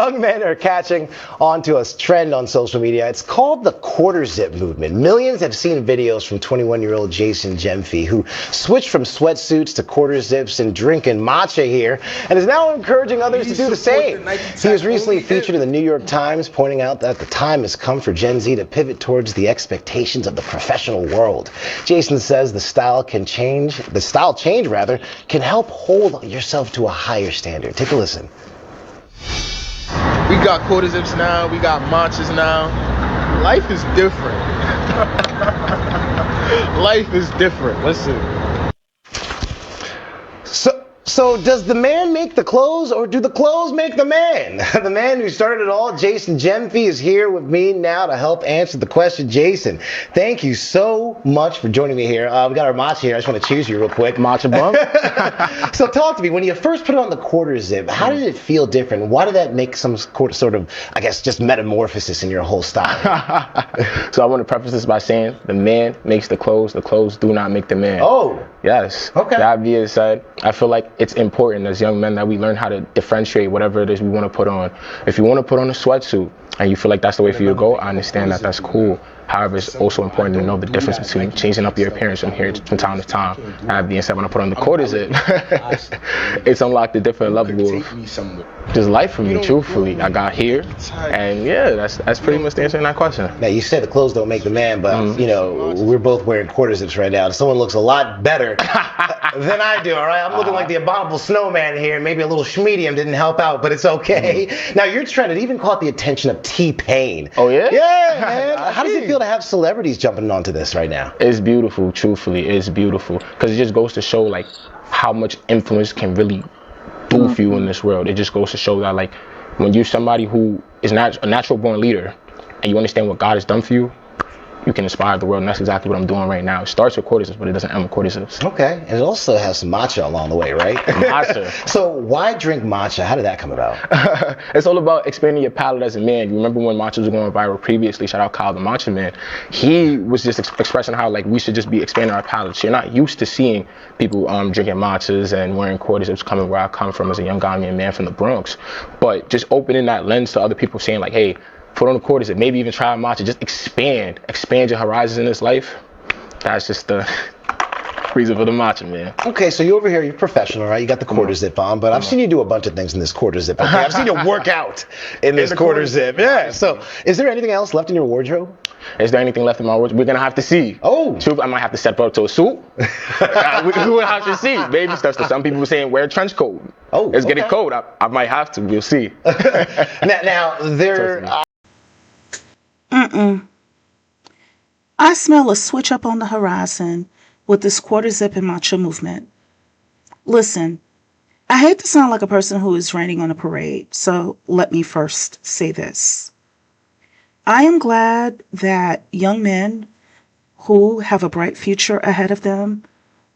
young men are catching onto a trend on social media. It's called the quarter zip movement. Millions have seen videos from 21-year-old Jason Gemfy, who switched from sweatsuits to quarter zips and drinking matcha here, and is now encouraging others to do the same. He was recently featured in the New York Times, pointing out that the time has come for Gen Z to pivot towards the expectations of the professional world. Jason says the style change can help hold yourself to a higher standard. Take a listen. We got quarter zips now, we got matchas now. Life is different. Life is different. Listen. So does the man make the clothes, or do the clothes make the man? The man who started it all, Jason Gemfy, is here with me now to help answer the question. Jason, thank you so much for joining me here. We got our matcha here. I just want to cheers you real quick. Matcha bump. So talk to me. When you first put on the quarter zip, how did it feel different? Why did that make some sort of, I guess, just metamorphosis in your whole style? So I want to preface this by saying the man makes the clothes do not make the man. Oh. Yes. Okay. That being said, I feel like it's important as young men that we learn how to differentiate whatever it is we want to put on. If you want to put on a sweatsuit and you feel like that's the way for you to go, I understand that that's cool. However, it's also important to know the difference between changing up your appearance from time to time. That being said, when I put on the quarter zip, it's unlocked a different level of just life for me, truthfully. I got here, and yeah, that's pretty much the answer to that question. Now, you said the clothes don't make the man, but, you know, we're both wearing quarter zips right now. Someone looks a lot better than I do, all right? I'm looking like the abominable snowman here. Maybe a little schmedium didn't help out, but it's okay. Now, your trend, it even caught the attention of T-Pain. Oh, yeah? Yeah, man. How does it feel to have celebrities jumping onto this right now? It's beautiful, truthfully. It's beautiful. Because it just goes to show, like, how much influence can really do for you in this world. It just goes to show that, like, when you're somebody who is not a natural born leader and you understand what God has done for you, you can inspire the world, and that's exactly what I'm doing right now. It starts with quarter zips, but it doesn't end with quarter zips. Okay, and it also has some matcha along the way, right? Matcha. So why drink matcha? How did that come about? It's all about expanding your palate as a man. You remember when matcha was going viral previously? Shout out Kyle the Matcha Man. He was just expressing how, like, we should just be expanding our palates. You're not used to seeing people drinking matchas and wearing quarter zips coming where I come from as a young Ghanaian man from the Bronx. But just opening that lens to other people, saying like, hey, put on the quarter zip, maybe even try a matcha, just expand your horizons in this life. That's just the reason for the matcha, man. Okay, so you over here, you're professional, right? You got the quarter zip on, but I've seen you do a bunch of things in this quarter zip. Okay? I've seen you work out in this quarter zip. Yeah, so is there anything else left in your wardrobe? Is there anything left in my wardrobe? We're gonna have to see. Oh. Truth, I might have to step up to a suit. we will have to see. Baby steps. Some people were saying wear a trench coat. Oh, it's getting cold. I might have to. We'll see. now there... I smell a switch up on the horizon with this quarter zip and matcha movement. Listen, I hate to sound like a person who is raining on a parade, so let me first say this. I am glad that young men who have a bright future ahead of them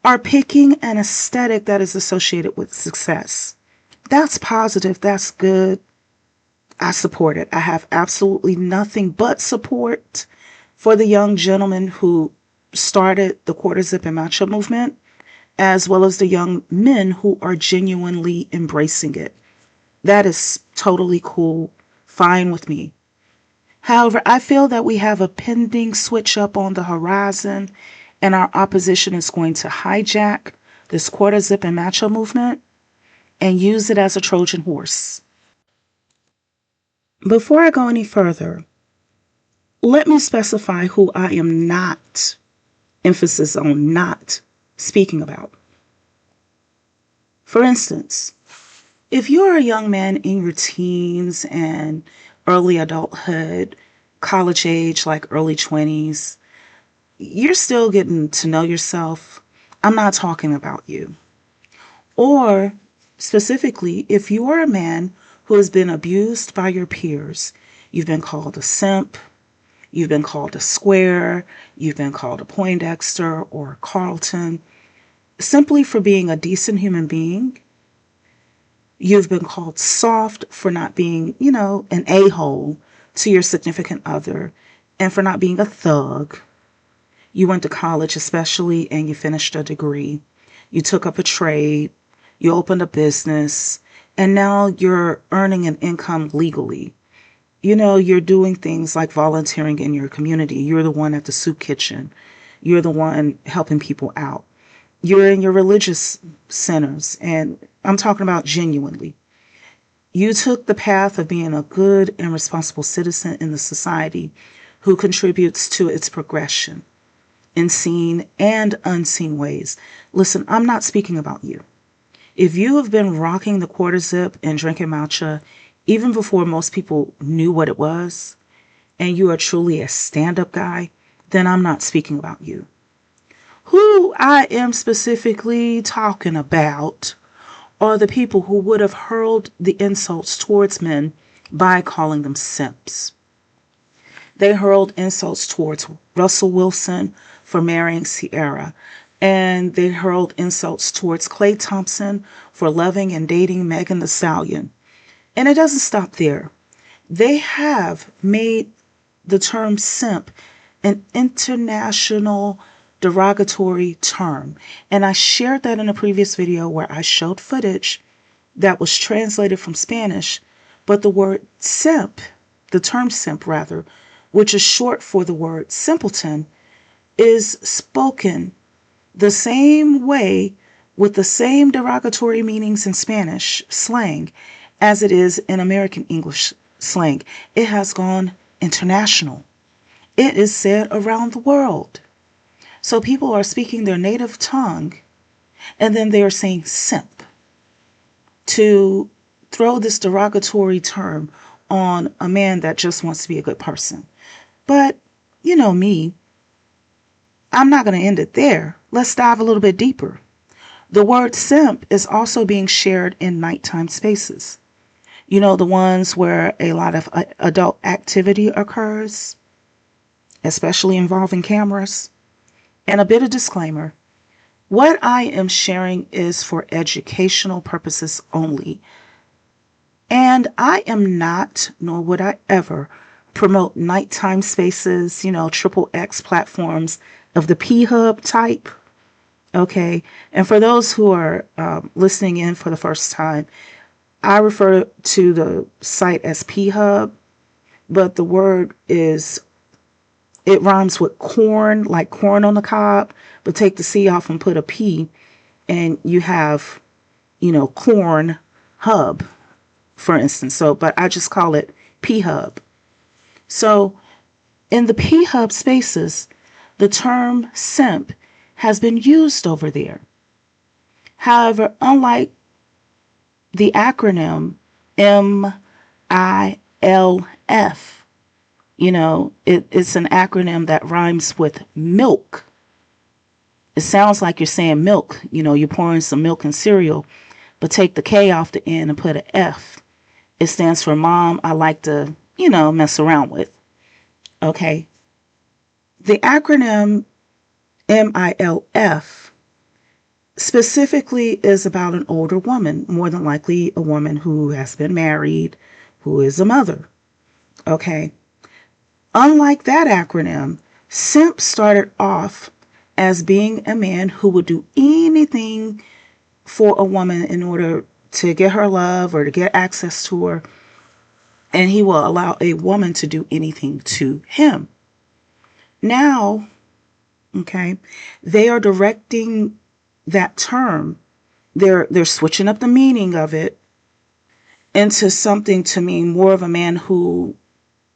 are picking an aesthetic that is associated with success. That's positive. That's good. I support it. I have absolutely nothing but support for the young gentleman who started the quarter zip and matcha movement, as well as the young men who are genuinely embracing it. That is totally cool, fine with me. However, I feel that we have a pending switch up on the horizon, and our opposition is going to hijack this quarter zip and matcha movement and use it as a Trojan horse. Before I go any further, let me specify who I am not, emphasis on not, speaking about. For instance, if you're a young man in your teens and early adulthood, college age, like early 20s, you're still getting to know yourself, I'm not talking about you. Or specifically, if you are a man who has been abused by your peers, you've been called a simp, you've been called a square, you've been called a Poindexter or a Carlton, simply for being a decent human being. You've been called soft for not being, an a-hole to your significant other and for not being a thug. You went to college especially and you finished a degree. You took up a trade. you opened a business, and now you're earning an income legally. You're doing things like volunteering in your community. You're the one at the soup kitchen. You're the one helping people out. You're in your religious centers, and I'm talking about genuinely. You took the path of being a good and responsible citizen in the society who contributes to its progression in seen and unseen ways. Listen, I'm not speaking about you. If you have been rocking the quarter zip and drinking matcha even before most people knew what it was, and you are truly a stand-up guy, then I'm not speaking about you. Who I am specifically talking about are the people who would have hurled the insults towards men by calling them simps. They hurled insults towards Russell Wilson for marrying Sierra, and they hurled insults towards Klay Thompson for loving and dating Megan Thee Stallion. And it doesn't stop there. They have made the term simp an international derogatory term. And I shared that in a previous video where I showed footage that was translated from Spanish, but the word simp, the term simp rather, which is short for the word simpleton, is spoken the same way with the same derogatory meanings in Spanish slang as it is in American English slang. It has gone international. It is said around the world. So people are speaking their native tongue, and then they are saying simp to throw this derogatory term on a man that just wants to be a good person. But you know me, I'm not going to end it there. Let's dive a little bit deeper. The word simp is also being shared in nighttime spaces. The ones where a lot of adult activity occurs, especially involving cameras. And a bit of disclaimer, what I am sharing is for educational purposes only. And I am not, nor would I ever, promote nighttime spaces, triple X platforms of the P-Hub type. Okay. And for those who are listening in for the first time, I refer to the site as P-Hub, but the word it rhymes with corn, like corn on the cob, but take the C off and put a P, and you have, corn hub, for instance. But I just call it P-Hub. So in the P-Hub spaces, the term simp has been used over there. However, unlike the acronym MILF, it's an acronym that rhymes with milk. It sounds like you're saying milk. You're pouring some milk in cereal, but take the K off the end and put an F. It stands for mom I like to, mess around with. Okay. The acronym MILF specifically is about an older woman, more than likely a woman who has been married, who is a mother. Okay. Unlike that acronym, simp started off as being a man who would do anything for a woman in order to get her love or to get access to her. And he will allow a woman to do anything to him. Now, okay, they are directing that term. They're switching up the meaning of it into something to mean more of a man who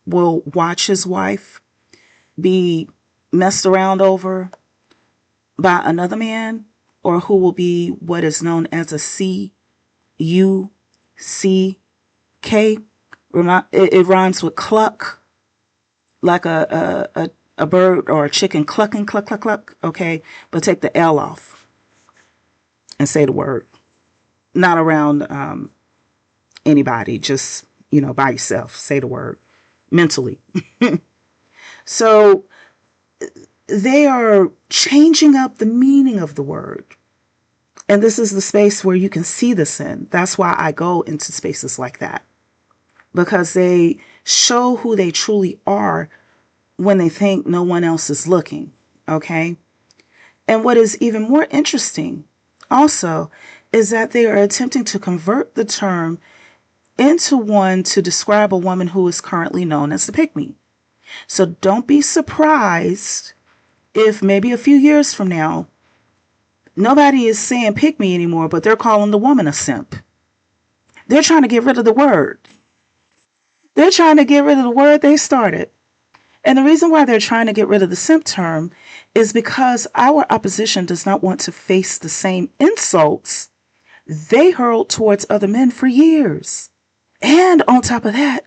will watch his wife be messed around over by another man, or who will be what is known as a CUCK. It rhymes with cluck, like a bird or a chicken clucking, cluck, cluck, cluck. Okay, but take the L off and say the word. Not around anybody, just, by yourself. Say the word mentally. So they are changing up the meaning of the word. And this is the space where you can see this in. That's why I go into spaces like that. Because they show who they truly are when they think no one else is looking. Okay? And what is even more interesting also is that they are attempting to convert the term into one to describe a woman who is currently known as the pick-me. So don't be surprised if maybe a few years from now, nobody is saying pick-me anymore, but they're calling the woman a simp. They're trying to get rid of the word. They're trying to get rid of the word they started. And the reason why they're trying to get rid of the simp term is because our opposition does not want to face the same insults they hurled towards other men for years. And on top of that,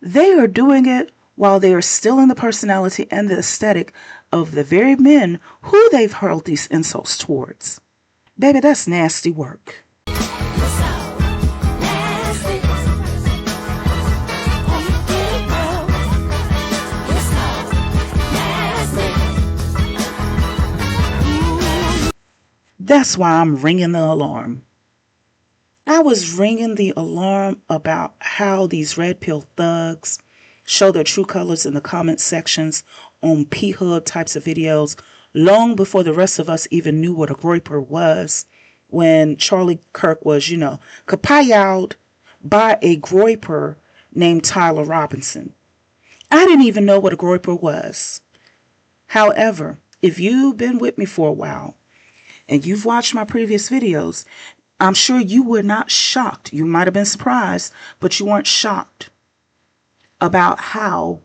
they are doing it while they are still in the personality and the aesthetic of the very men who they've hurled these insults towards. Baby, that's nasty work. That's why I'm ringing the alarm. I was ringing the alarm about how these red pill thugs show their true colors in the comment sections on P-Hub types of videos long before the rest of us even knew what a groiper was, when Charlie Kirk was, kapayowed by a groiper named Tyler Robinson. I didn't even know what a groiper was. However, if you've been with me for a while and you've watched my previous videos, I'm sure you were not shocked. You might have been surprised, but you weren't shocked about how,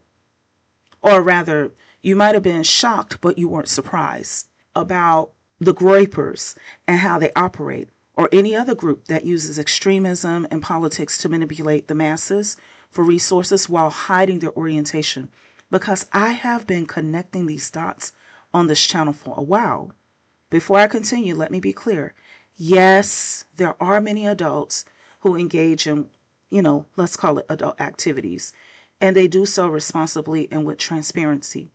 or rather, you might have been shocked, but you weren't surprised about the groypers and how they operate, or any other group that uses extremism and politics to manipulate the masses for resources while hiding their orientation. Because I have been connecting these dots on this channel for a while. Before I continue, let me be clear. Yes, there are many adults who engage in, let's call it adult activities, and they do so responsibly and with transparency.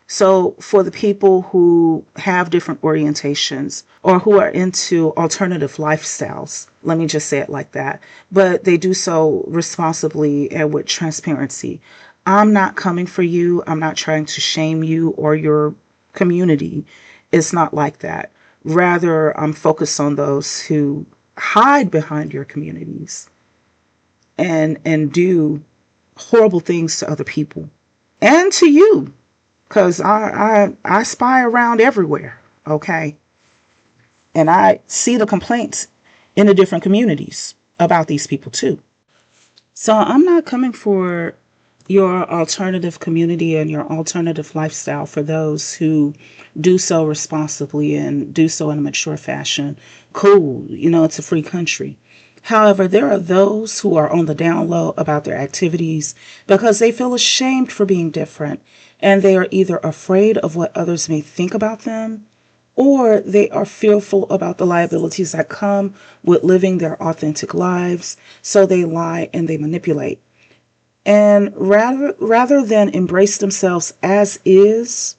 So for the people who have different orientations or who are into alternative lifestyles, let me just say it like that, but they do so responsibly and with transparency. I'm not coming for you. I'm not trying to shame you or your community. It's not like that. Rather, I'm focused on those who hide behind your communities and do horrible things to other people and to you, because I spy around everywhere, okay? And I see the complaints in the different communities about these people too. So I'm not coming for your alternative community and your alternative lifestyle for those who do so responsibly and do so in a mature fashion. Cool, it's a free country. However, there are those who are on the down low about their activities because they feel ashamed for being different, and they are either afraid of what others may think about them, or they are fearful about the liabilities that come with living their authentic lives, so they lie and they manipulate. And rather than embrace themselves as is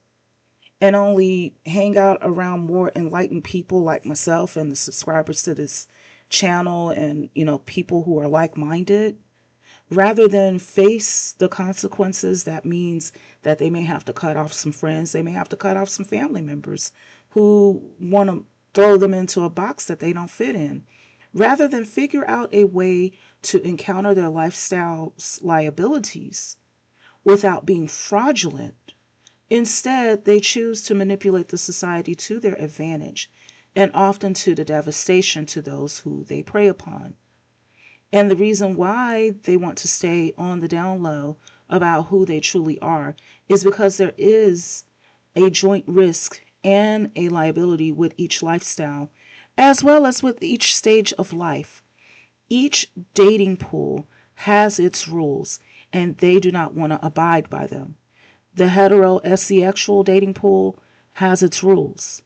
and only hang out around more enlightened people like myself and the subscribers to this channel and, people who are like-minded, rather than face the consequences, that means that they may have to cut off some friends, they may have to cut off some family members who want to throw them into a box that they don't fit in. Rather than figure out a way to encounter their lifestyle's liabilities without being fraudulent, instead they choose to manipulate the society to their advantage, and often to the devastation to those who they prey upon. And the reason why they want to stay on the down low about who they truly are is because there is a joint risk and a liability with each lifestyle, as well as with each stage of life. Each dating pool has its rules, and they do not want to abide by them. The hetero asexual dating pool has its rules.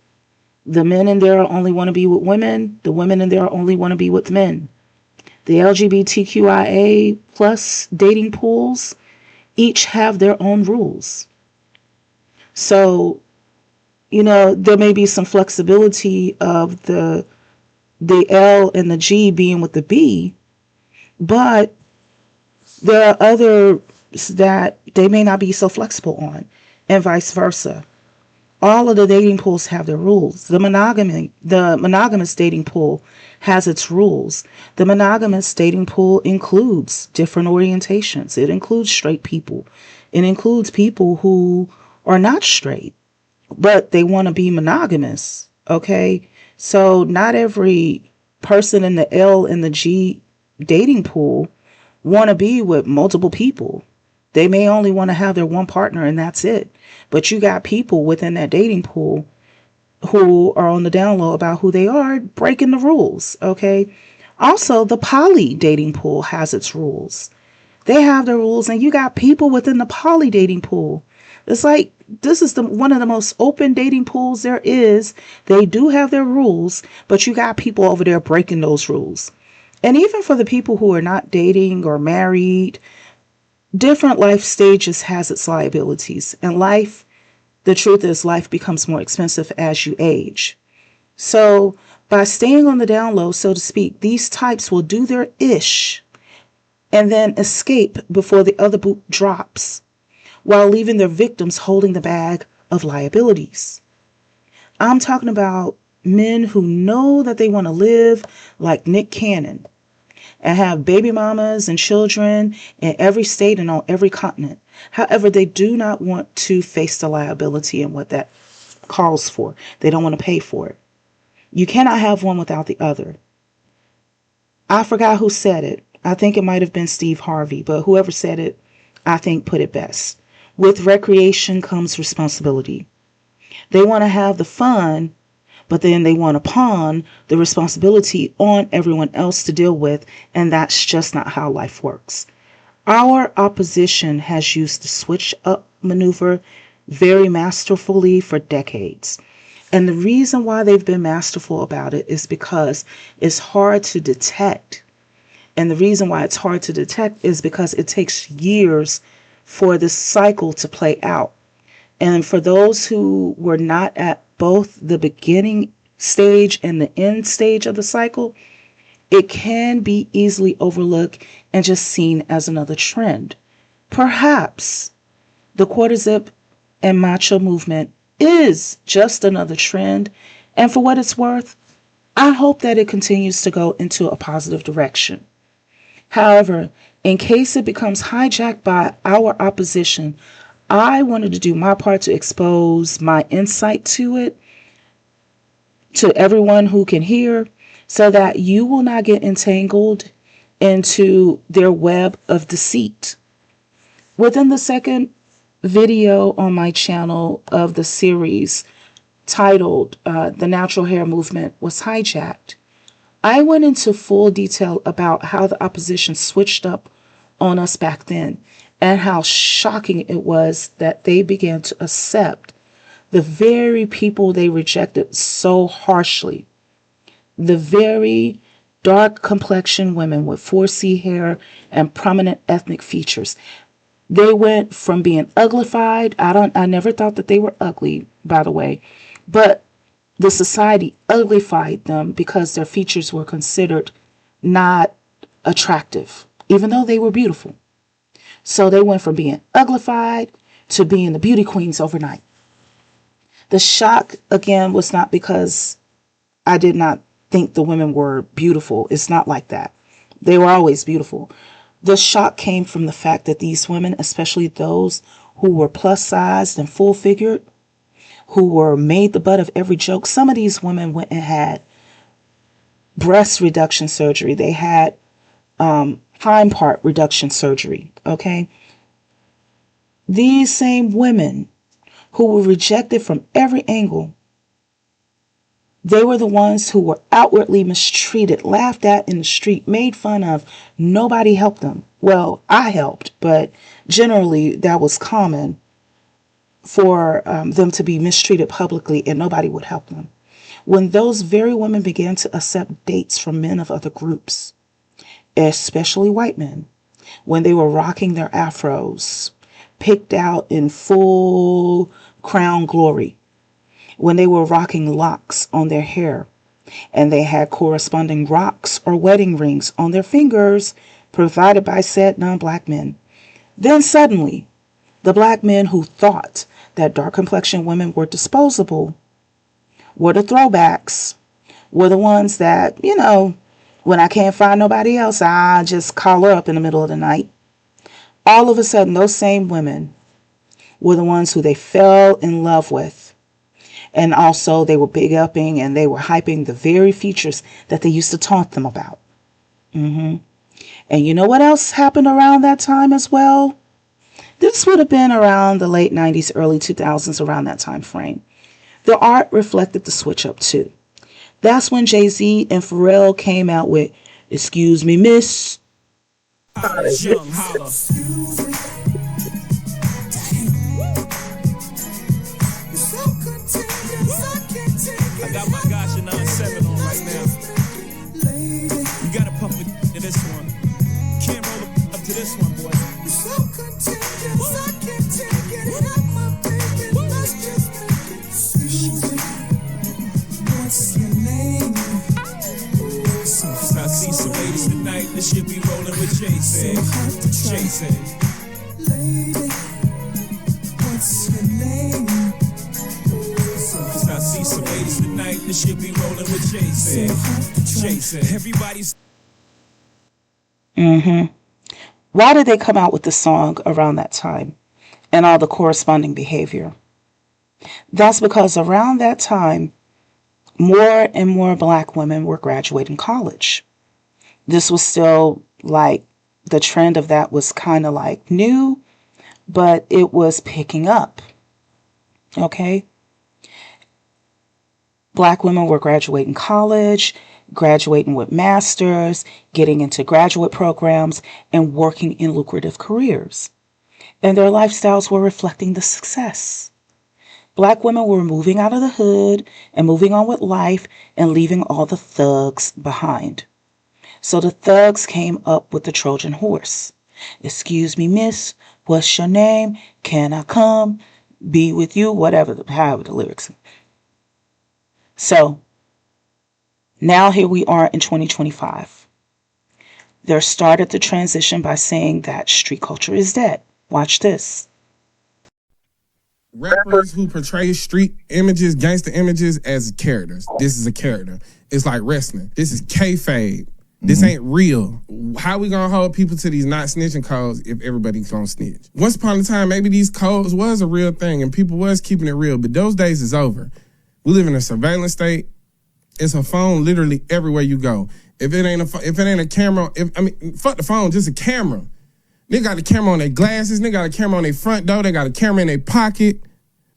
The men in there only want to be with women. The women in there only want to be with men. The LGBTQIA plus dating pools each have their own rules. So, there may be some flexibility of the L and the G being with the B, but there are others that they may not be so flexible on, and vice versa. All of the dating pools have their rules. The monogamous dating pool has its rules. The monogamous dating pool includes different orientations. It includes straight people. It includes people who are not straight, but they want to be monogamous. Okay? So not every person in the L and the G dating pool want to be with multiple people. They may only want to have their one partner and that's it. But you got people within that dating pool who are on the down low about who they are, breaking the rules. Okay. Also, the poly dating pool has its rules. They have their rules, and you got people within the poly dating pool. It's like this is one of the most open dating pools there is. They do have their rules, but you got people over there breaking those rules. And even for the people who are not dating or married, different life stages has its liabilities. And the truth is life becomes more expensive as you age. So by staying on the down low, so to speak, these types will do their ish and then escape before the other boot drops, while leaving their victims holding the bag of liabilities. I'm talking about men who know that they want to live like Nick Cannon and have baby mamas and children in every state and on every continent. However, they do not want to face the liability and what that calls for. They don't want to pay for it. You cannot have one without the other. I forgot who said it. I think it might have been Steve Harvey, but whoever said it, I think put it best. With recreation comes responsibility. They want to have the fun, but then they want to pawn the responsibility on everyone else to deal with, and that's just not how life works. Our opposition has used the switch up maneuver very masterfully for decades. And the reason why they've been masterful about it is because it's hard to detect. And the reason why it's hard to detect is because it takes years for this cycle to play out. And for those who were not at both the beginning stage and the end stage of the cycle, it can be easily overlooked and just seen as another trend. Perhaps the quarter zip and matcha movement is just another trend. And for what it's worth, I hope that it continues to go into a positive direction. However, in case it becomes hijacked by our opposition, I wanted to do my part to expose my insight to it to everyone who can hear, so that you will not get entangled into their web of deceit. Within the second video on my channel of the series titled The Natural Hair Movement Was Hijacked, I went into full detail about how the opposition switched up on us back then and how shocking it was that they began to accept the very people they rejected so harshly. The very dark complexion women with 4C hair and prominent ethnic features. They went from being uglified. I never thought that they were ugly, by the way, but the society uglified them because their features were considered not attractive, even though they were beautiful. So they went from being uglified to being the beauty queens overnight. The shock, again, was not because I did not think the women were beautiful. It's not like that. They were always beautiful. The shock came from the fact that these women, especially those who were plus sized and full figured, who were made the butt of every joke, some of these women went and had breast reduction surgery. They had hind part reduction surgery. Okay. These same women who were rejected from every angle, they were the ones who were outwardly mistreated, laughed at in the street, made fun of. Nobody helped them. Well, I helped, but generally that was common for them to be mistreated publicly and nobody would help them. When those very women began to accept dates from men of other groups, especially white men, when they were rocking their afros, picked out in full crown glory, when they were rocking locks on their hair, and they had corresponding rocks or wedding rings on their fingers provided by said non-black men, then suddenly the black men who thought that dark complexion women were disposable, were the throwbacks, were the ones that, when I can't find nobody else, I just call her up in the middle of the night. All of a sudden, those same women were the ones who they fell in love with. And also they were big upping and they were hyping the very features that they used to taunt them about. And you know what else happened around that time as well? This would have been around the late 90s, early 2000s, around that time frame. The art reflected the switch up too. That's when Jay-Z and Pharrell came out with "Excuse Me, Miss." Young holla. I got my Gotcha 9-7 on right now. You gotta pump it to this one. Can't roll up to this one, boy. What's your name? I see some ladies tonight that should be rolling with Jason. Jason. Lady, what's your name? I see some ladies tonight that should be rolling with Jason. Jason. Everybody's. Why did they come out with the song around that time and all the corresponding behavior? That's because around that time, more and more black women were graduating college. This was still like the trend of that was kind of like new, but it was picking up. Okay? Black women were graduating college, graduating with masters, getting into graduate programs, and working in lucrative careers. And their lifestyles were reflecting the success. Black women were moving out of the hood and moving on with life and leaving all the thugs behind. So the thugs came up with the Trojan horse. Excuse me, miss, what's your name? Can I come be with you? However the lyrics. So now here we are in 2025. They're started the transition by saying that street culture is dead. Watch this. Rappers who portray street images, gangster images as characters. This is a character. It's like wrestling. This is kayfabe. This ain't real. How we gonna hold people to these not snitching codes if everybody's gonna snitch? Once upon a time, maybe these codes was a real thing and people was keeping it real, but those days is over. We live in a surveillance state. It's a phone literally everywhere you go. If it ain't a camera, fuck the phone, just a camera. They got a camera on their glasses. They got a camera on their front door. They got a camera in their pocket.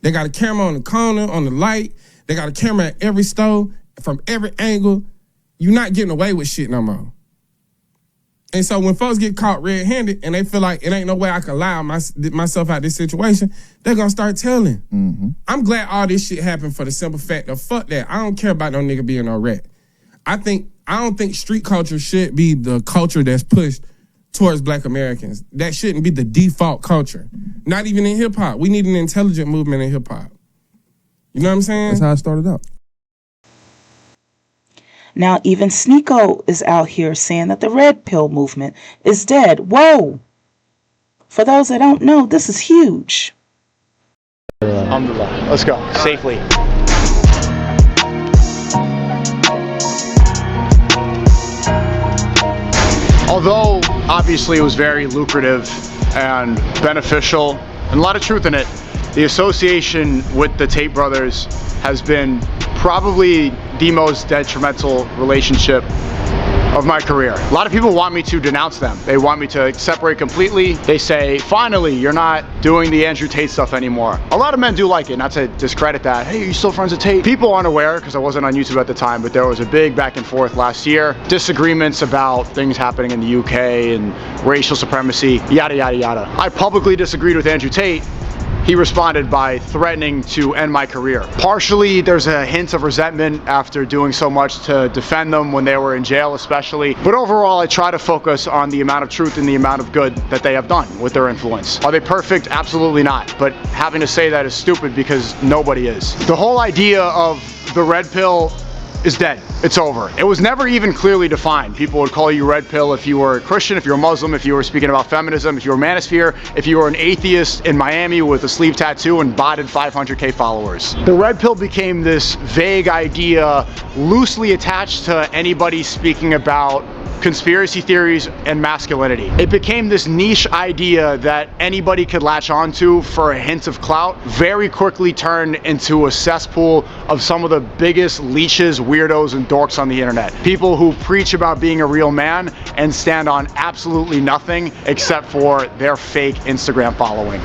They got a camera on the corner, on the light. They got a camera at every store, from every angle. You're not getting away with shit no more. And so when folks get caught red-handed and they feel like it ain't no way I can lie myself out of this situation, they're going to start telling. I'm glad all this shit happened for the simple fact of fuck that. I don't care about no nigga being no rat. I don't think street culture should be the culture that's pushed towards black Americans. That shouldn't be the default culture. Not even in hip-hop. We need an intelligent movement in hip-hop. You know what I'm saying? That's how it started out. Now even Sneeko is out here saying that the red pill movement is dead. Whoa! For those that don't know, this is huge. Alhamdulillah. Let's go. Safely. Although, obviously, it was very lucrative and beneficial, and a lot of truth in it, the association with the Tate brothers has been probably the most detrimental relationship of my career. A lot of people want me to denounce them. They want me to separate completely. They say, finally, you're not doing the Andrew Tate stuff anymore. A lot of men do like it, not to discredit that. Hey, are you still friends with Tate? People aren't aware, because I wasn't on YouTube at the time, but there was a big back and forth last year. Disagreements about things happening in the UK and racial supremacy, yada, yada, yada. I publicly disagreed with Andrew Tate. He responded by threatening to end my career. Partially, there's a hint of resentment after doing so much to defend them when they were in jail especially. But overall, I try to focus on the amount of truth and the amount of good that they have done with their influence. Are they perfect? Absolutely not. But having to say that is stupid because nobody is. The whole idea of the red pill is dead. It's over. It was never even clearly defined. People would call you red pill if you were a Christian, if you were Muslim, if you were speaking about feminism, if you were manosphere, if you were an atheist in Miami with a sleeve tattoo and botted 500K followers. The red pill became this vague idea loosely attached to anybody speaking about conspiracy theories and masculinity. It became this niche idea that anybody could latch onto for a hint of clout, very quickly turned into a cesspool of some of the biggest leeches, weirdos, and dorks on the internet. People who preach about being a real man and stand on absolutely nothing except for their fake Instagram following.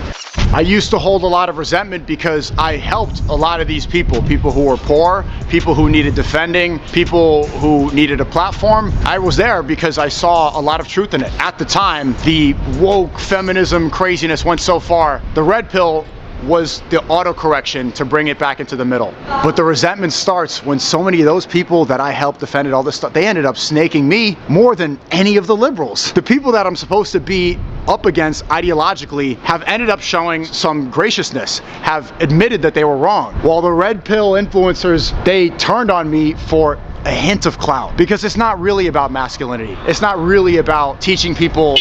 I used to hold a lot of resentment because I helped a lot of these people who were poor, people who needed defending, people who needed a platform. I was there because I saw a lot of truth in it. At the time, the woke feminism craziness went so far, the red pill was the autocorrection to bring it back into the middle. But the resentment starts when so many of those people that I helped defended all this stuff, they ended up snaking me more than any of the liberals. The people that I'm supposed to be up against ideologically have ended up showing some graciousness, have admitted that they were wrong. While the red pill influencers, they turned on me for a hint of clout, because it's not really about masculinity. It's not really about teaching people.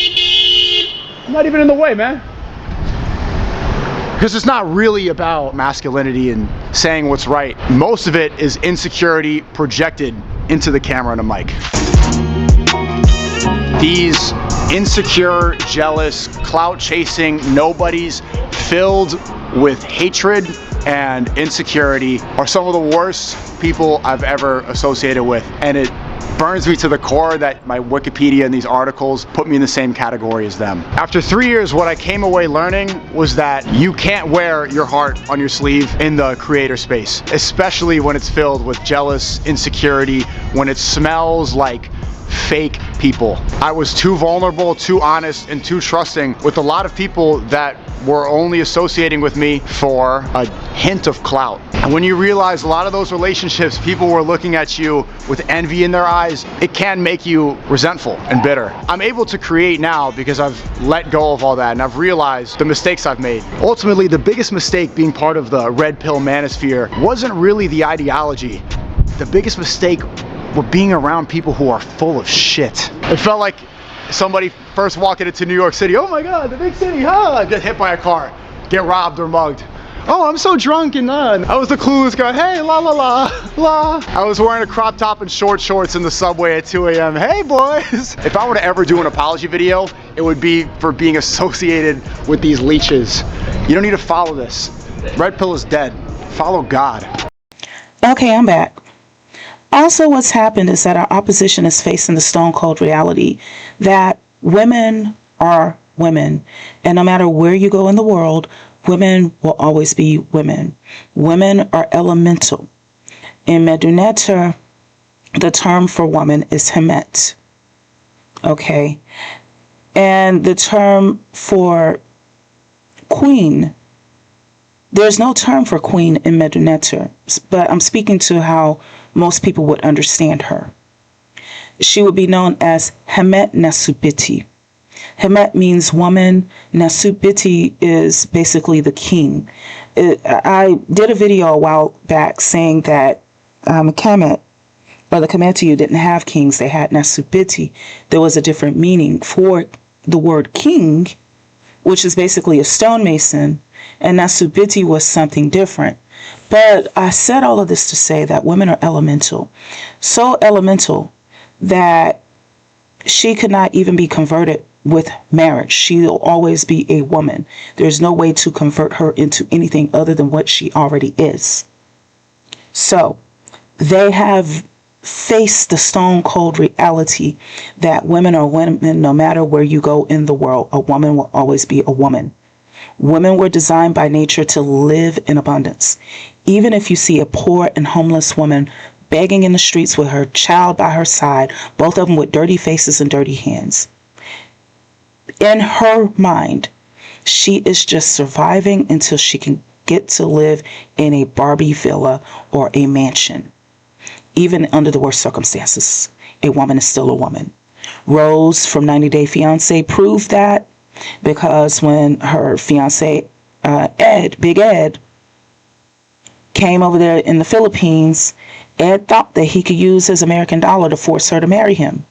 I'm not even in the way, man. Because it's not really about masculinity and saying what's right. Most of it is insecurity projected into the camera and a mic. These insecure, jealous, clout-chasing nobodies filled with hatred and insecurity are some of the worst people I've ever associated with. And it burns me to the core that my Wikipedia and these articles put me in the same category as them. After 3 years, what I came away learning was that you can't wear your heart on your sleeve in the creator space, especially when it's filled with jealous insecurity, when it smells like fake people. I was too vulnerable, too honest, and too trusting with a lot of people that were only associating with me for a hint of clout. And when you realize a lot of those relationships, people were looking at you with envy in their eyes, it can make you resentful and bitter. I'm able to create now because I've let go of all that and I've realized the mistakes I've made. Ultimately, the biggest mistake being part of the red pill manosphere wasn't really the ideology. The biggest mistake were being around people who are full of shit. It felt like somebody first walking into New York City, oh my God, the big city, huh? Get hit by a car, get robbed or mugged. Oh, I'm so drunk and I was the clueless guy, hey, la la la, la. I was wearing a crop top and short shorts in the subway at 2 a.m. Hey boys. If I were to ever do an apology video, it would be for being associated with these leeches. You don't need to follow this. Red pill is dead. Follow God. Okay, I'm back. Also, what's happened is that our opposition is facing the stone cold reality that women are women. And no matter where you go in the world, women will always be women. Women are elemental. In Meduneter, the term for woman is Hemet. Okay. And the term for queen, there's no term for queen in Meduneter, but I'm speaking to how most people would understand her. She would be known as Hemet Nasubiti. Hemet means woman. Nasubiti is basically the king. I did a video a while back saying that Kemet, or the Kemetu, didn't have kings. They had Nasubiti. There was a different meaning for the word king, which is basically a stonemason, and Nasubiti was something different. But I said all of this to say that women are elemental. So elemental that she could not even be converted with marriage. She will always be a woman. There's no way to convert her into anything other than what she already is. So they have faced the stone cold reality that women are women no matter where you go in the world. A woman will always be a woman. Women were designed by nature to live in abundance. Even if you see a poor and homeless woman begging in the streets with her child by her side, both of them with dirty faces and dirty hands, in her mind, she is just surviving until she can get to live in a Barbie villa or a mansion. Even under the worst circumstances, a woman is still a woman. Rose from 90 Day Fiancé proved that, because when her fiancé, Big Ed, came over there in the Philippines Ed thought that he could use his American dollar to force her to marry him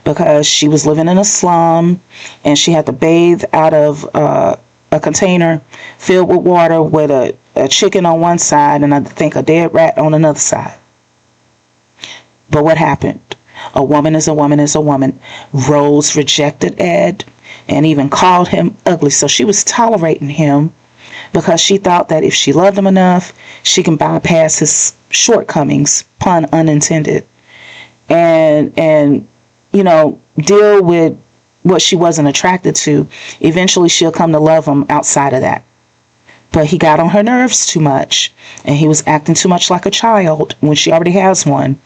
because she was living in a slum and she had to bathe out of a container filled with water with a chicken on one side and I think a dead rat on another side. But what happened? A woman is a woman is a woman. Rose rejected Ed and even called him ugly. So she was tolerating him because she thought that if she loved him enough, she can bypass his shortcomings, pun unintended, and you know, deal with what she wasn't attracted to. Eventually she'll come to love him outside of that. But he got on her nerves too much and he was acting too much like a child when she already has one.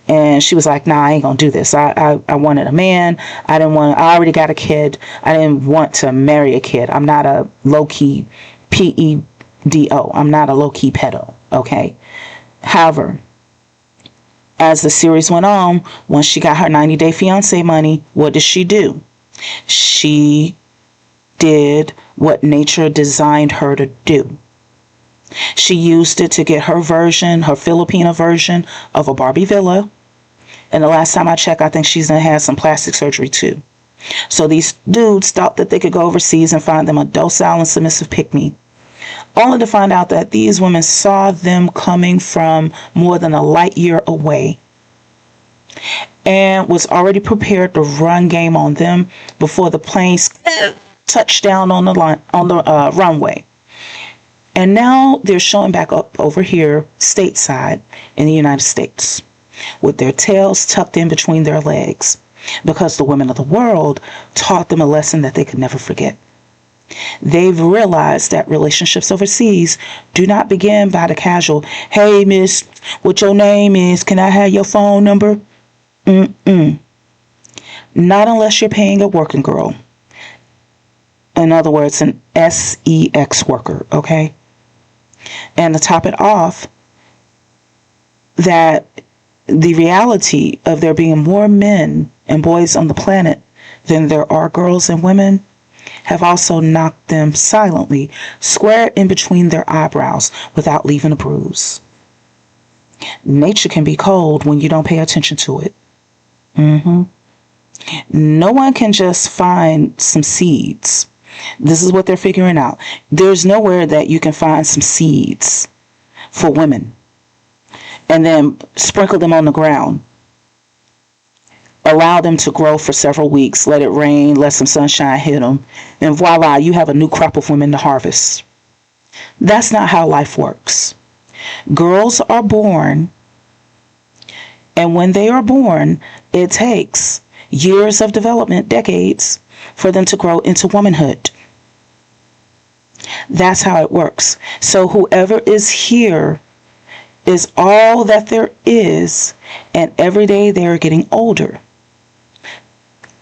And she was like, nah, I ain't gonna do this. I wanted a man. I already got a kid. I didn't want to marry a kid. I'm not a low-key PEDO. I'm not a low-key pedo. Okay. However, as the series went on, once she got her 90-day fiance money, what did she do? She did what nature designed her to do. She used it to get her Filipina version of a Barbie villa. And the last time I checked, I think she's gonna have some plastic surgery too. So these dudes thought that they could go overseas and find them a docile and submissive pick-me, only to find out that these women saw them coming from more than a light year away and was already prepared to run game on them before the planes touched down on the runway. And now they're showing back up over here stateside in the United States with their tails tucked in between their legs because the women of the world taught them a lesson that they could never forget. They've realized that relationships overseas do not begin by the casual, hey, miss, what your name is? Can I have your phone number? Not unless you're paying a working girl. In other words, an sex worker, okay? And to top it off, that the reality of there being more men and boys on the planet than there are girls and women have also knocked them silently square in between their eyebrows without leaving a bruise. Nature can be cold when you don't pay attention to it. No one can just find some seeds. This is what they're figuring out. There's nowhere that you can find some seeds for women and then sprinkle them on the ground. Allow them to grow for several weeks. Let it rain. Let some sunshine hit them. And voila, you have a new crop of women to harvest. That's not how life works. Girls are born, and when they are born, it takes years of development, decades, for them to grow into womanhood. That's how it works. So whoever is here is all that there is, and every day they are getting older,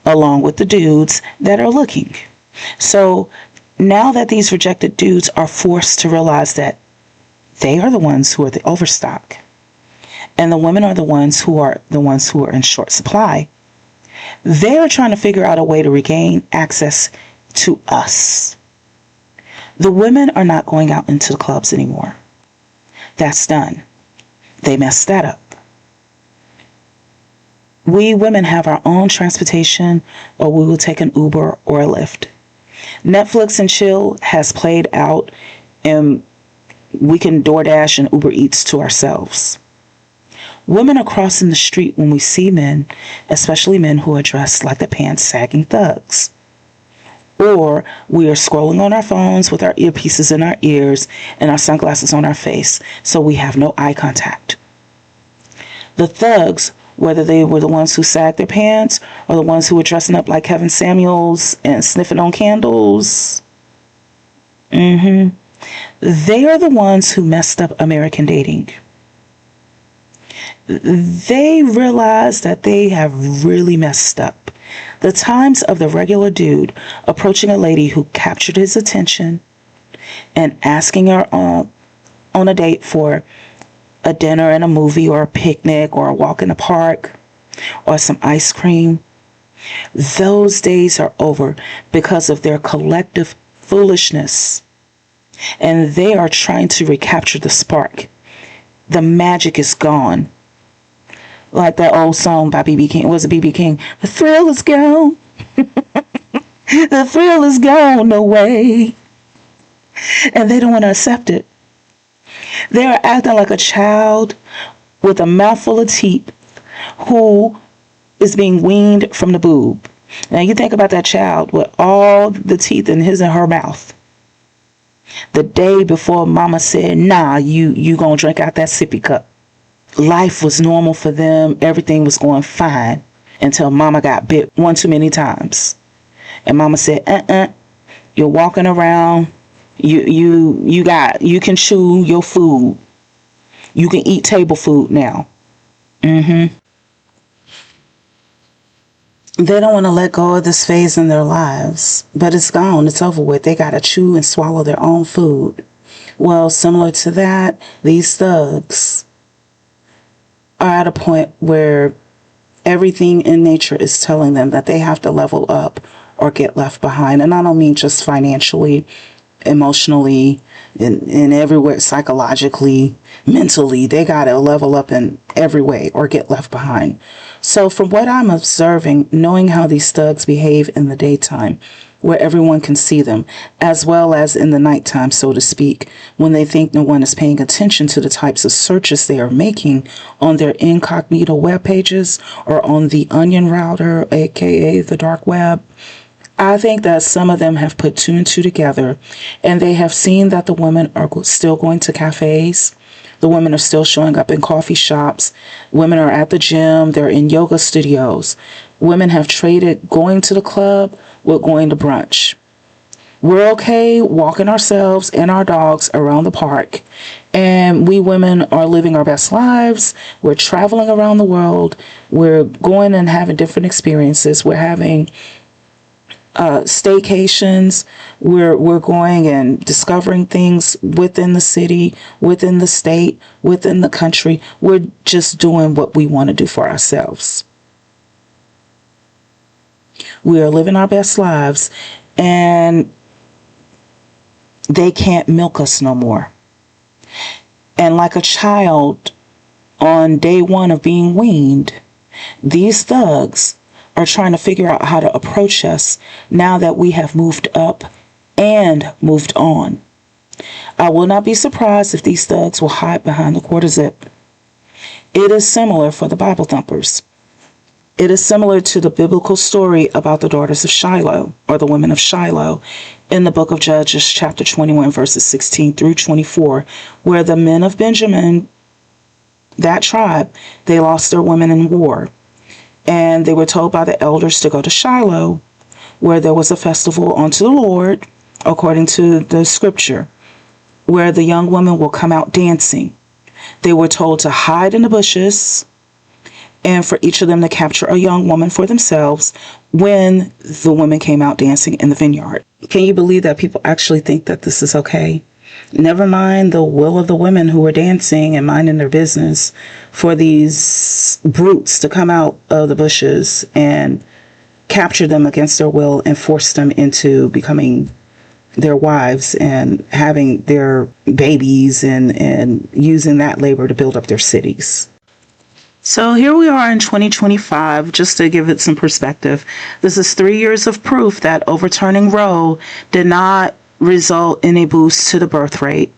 along with the dudes that are looking. So now that these rejected dudes are forced to realize that they are the ones who are the overstock, and the women are the ones who are in short supply, they're trying to figure out a way to regain access to us. The women are not going out into the clubs anymore. That's done. They messed that up. We women have our own transportation, or we will take an Uber or a Lyft. Netflix and chill has played out, and we can DoorDash and Uber Eats to ourselves. Women are crossing the street when we see men, especially men who are dressed like the pants-sagging thugs. Or we are scrolling on our phones with our earpieces in our ears and our sunglasses on our face, so we have no eye contact. The thugs, whether they were the ones who sagged their pants or the ones who were dressing up like Kevin Samuels and sniffing on candles, they are the ones who messed up American dating. They realize that they have really messed up. The times of the regular dude approaching a lady who captured his attention and asking her on a date for a dinner and a movie or a picnic or a walk in the park or some ice cream, those days are over because of their collective foolishness. And they are trying to recapture the spark the magic is gone. Like that old song by B.B. King. Was it B.B. King? The thrill is gone. The thrill is gone away. And they don't want to accept it. They're acting like a child with a mouthful of teeth who is being weaned from the boob. Now you think about that child with all the teeth in his and her mouth. The day before mama said, nah, you gonna drink out that sippy cup. Life was normal for them. Everything was going fine until mama got bit one too many times. And mama said, you're walking around. You can chew your food. You can eat table food now. They don't want to let go of this phase in their lives, but it's gone. It's over with. They got to chew and swallow their own food. Well, similar to that, these thugs are at a point where everything in nature is telling them that they have to level up or get left behind. And I don't mean just financially, emotionally, in every way, psychologically, mentally. They got to level up in every way or get left behind. So from what I'm observing, knowing how these thugs behave in the daytime, where everyone can see them, as well as in the nighttime, so to speak, when they think no one is paying attention to the types of searches they are making on their incognito web pages or on the onion router, aka the dark web, I think that some of them have put two and two together, and they have seen that the women are still going to cafes. The women are still showing up in coffee shops. Women are at the gym. They're in yoga studios. Women have traded going to the club with going to brunch. We're okay walking ourselves and our dogs around the park. And we women are living our best lives. We're traveling around the world. We're going and having different experiences. We're having staycations. We're going and discovering things within the city, within the state, within the country. We're just doing what we want to do for ourselves. We are living our best lives, and they can't milk us no more. And like a child on day one of being weaned, these thugs are trying to figure out how to approach us now that we have moved up and moved on. I will not be surprised if these thugs will hide behind the quarter zip. It is similar for the Bible thumpers. It is similar to the biblical story about the daughters of Shiloh, or the women of Shiloh, in the book of Judges, chapter 21, verses 16 through 24, where the men of Benjamin, that tribe, they lost their women in war. And they were told by the elders to go to Shiloh, where there was a festival unto the Lord, according to the scripture, where the young women will come out dancing. They were told to hide in the bushes, and for each of them to capture a young woman for themselves when the women came out dancing in the vineyard. Can you believe that people actually think that this is okay? Never mind the will of the women who were dancing and minding their business, for these brutes to come out of the bushes and capture them against their will and force them into becoming their wives and having their babies and using that labor to build up their cities. So here we are in 2025, just to give it some perspective. This is 3 years of proof that overturning Roe did not result in a boost to the birth rate.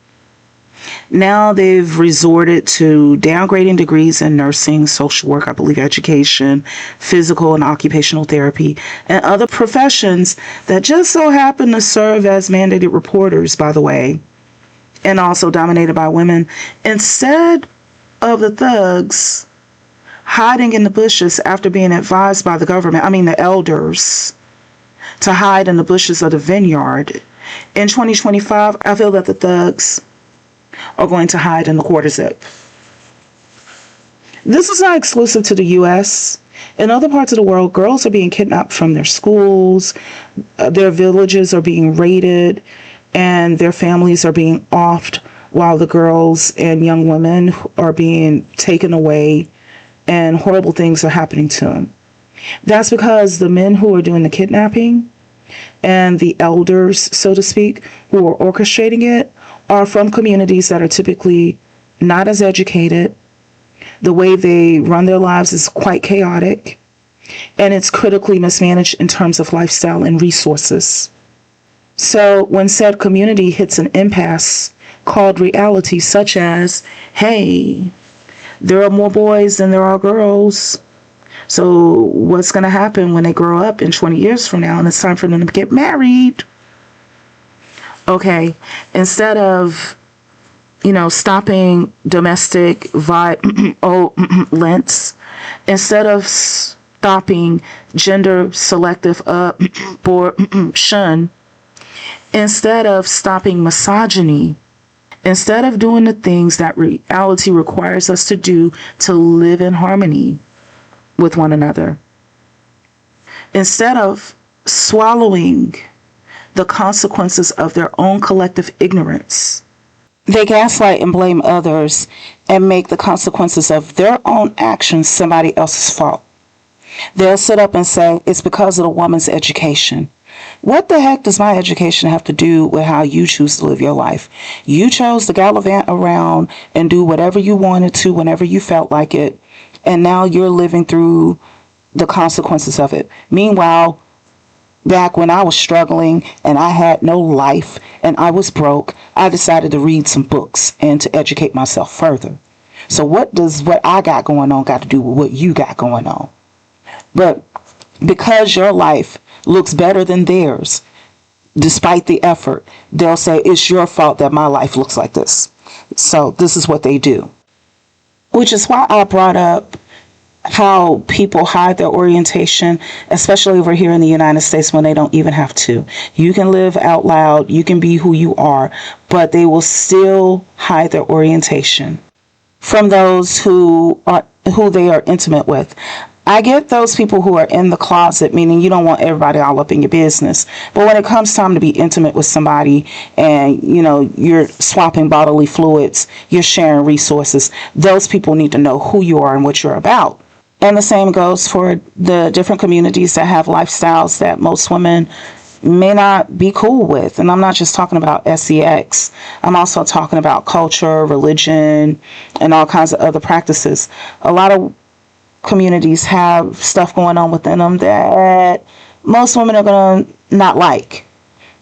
Now they've resorted to downgrading degrees in nursing, social work, I believe education, physical and occupational therapy, and other professions that just so happen to serve as mandated reporters, by the way, and also dominated by women, instead of the thugs hiding in the bushes after being advised by the elders, to hide in the bushes of the vineyard. In 2025, I feel that the thugs are going to hide in the quarter zip. This is not exclusive to the U.S. In other parts of the world, girls are being kidnapped from their schools, their villages are being raided, and their families are being offed, while the girls and young women are being taken away, and horrible things are happening to them. That's because the men who are doing the kidnapping and the elders, so to speak, who are orchestrating it, are from communities that are typically not as educated. The way they run their lives is quite chaotic, and it's critically mismanaged in terms of lifestyle and resources. So when said community hits an impasse called reality, such as, hey, there are more boys than there are girls. So what's going to happen when they grow up in 20 years from now and it's time for them to get married? Okay, instead of, stopping domestic violence, instead of stopping gender selective abortion, instead of stopping misogyny, instead of doing the things that reality requires us to do to live in harmony with one another, instead of swallowing the consequences of their own collective ignorance, they gaslight and blame others and make the consequences of their own actions somebody else's fault. They'll sit up and say, it's because of the woman's education. What the heck does my education have to do with how you choose to live your life? You chose to gallivant around and do whatever you wanted to whenever you felt like it, and now you're living through the consequences of it. Meanwhile, back when I was struggling and I had no life and I was broke, I decided to read some books and to educate myself further. So what does what I got going on got to do with what you got going on? But because your life looks better than theirs, despite the effort, they'll say, it's your fault that my life looks like this. So this is what they do. Which is why I brought up how people hide their orientation, especially over here in the United States when they don't even have to. You can live out loud, you can be who you are, but they will still hide their orientation from those who they are intimate with. I get those people who are in the closet, meaning you don't want everybody all up in your business. But when it comes time to be intimate with somebody and, you're swapping bodily fluids, you're sharing resources, those people need to know who you are and what you're about. And the same goes for the different communities that have lifestyles that most women may not be cool with. And I'm not just talking about sex. I'm also talking about culture, religion, and all kinds of other practices. A lot of communities have stuff going on within them that most women are going to not like,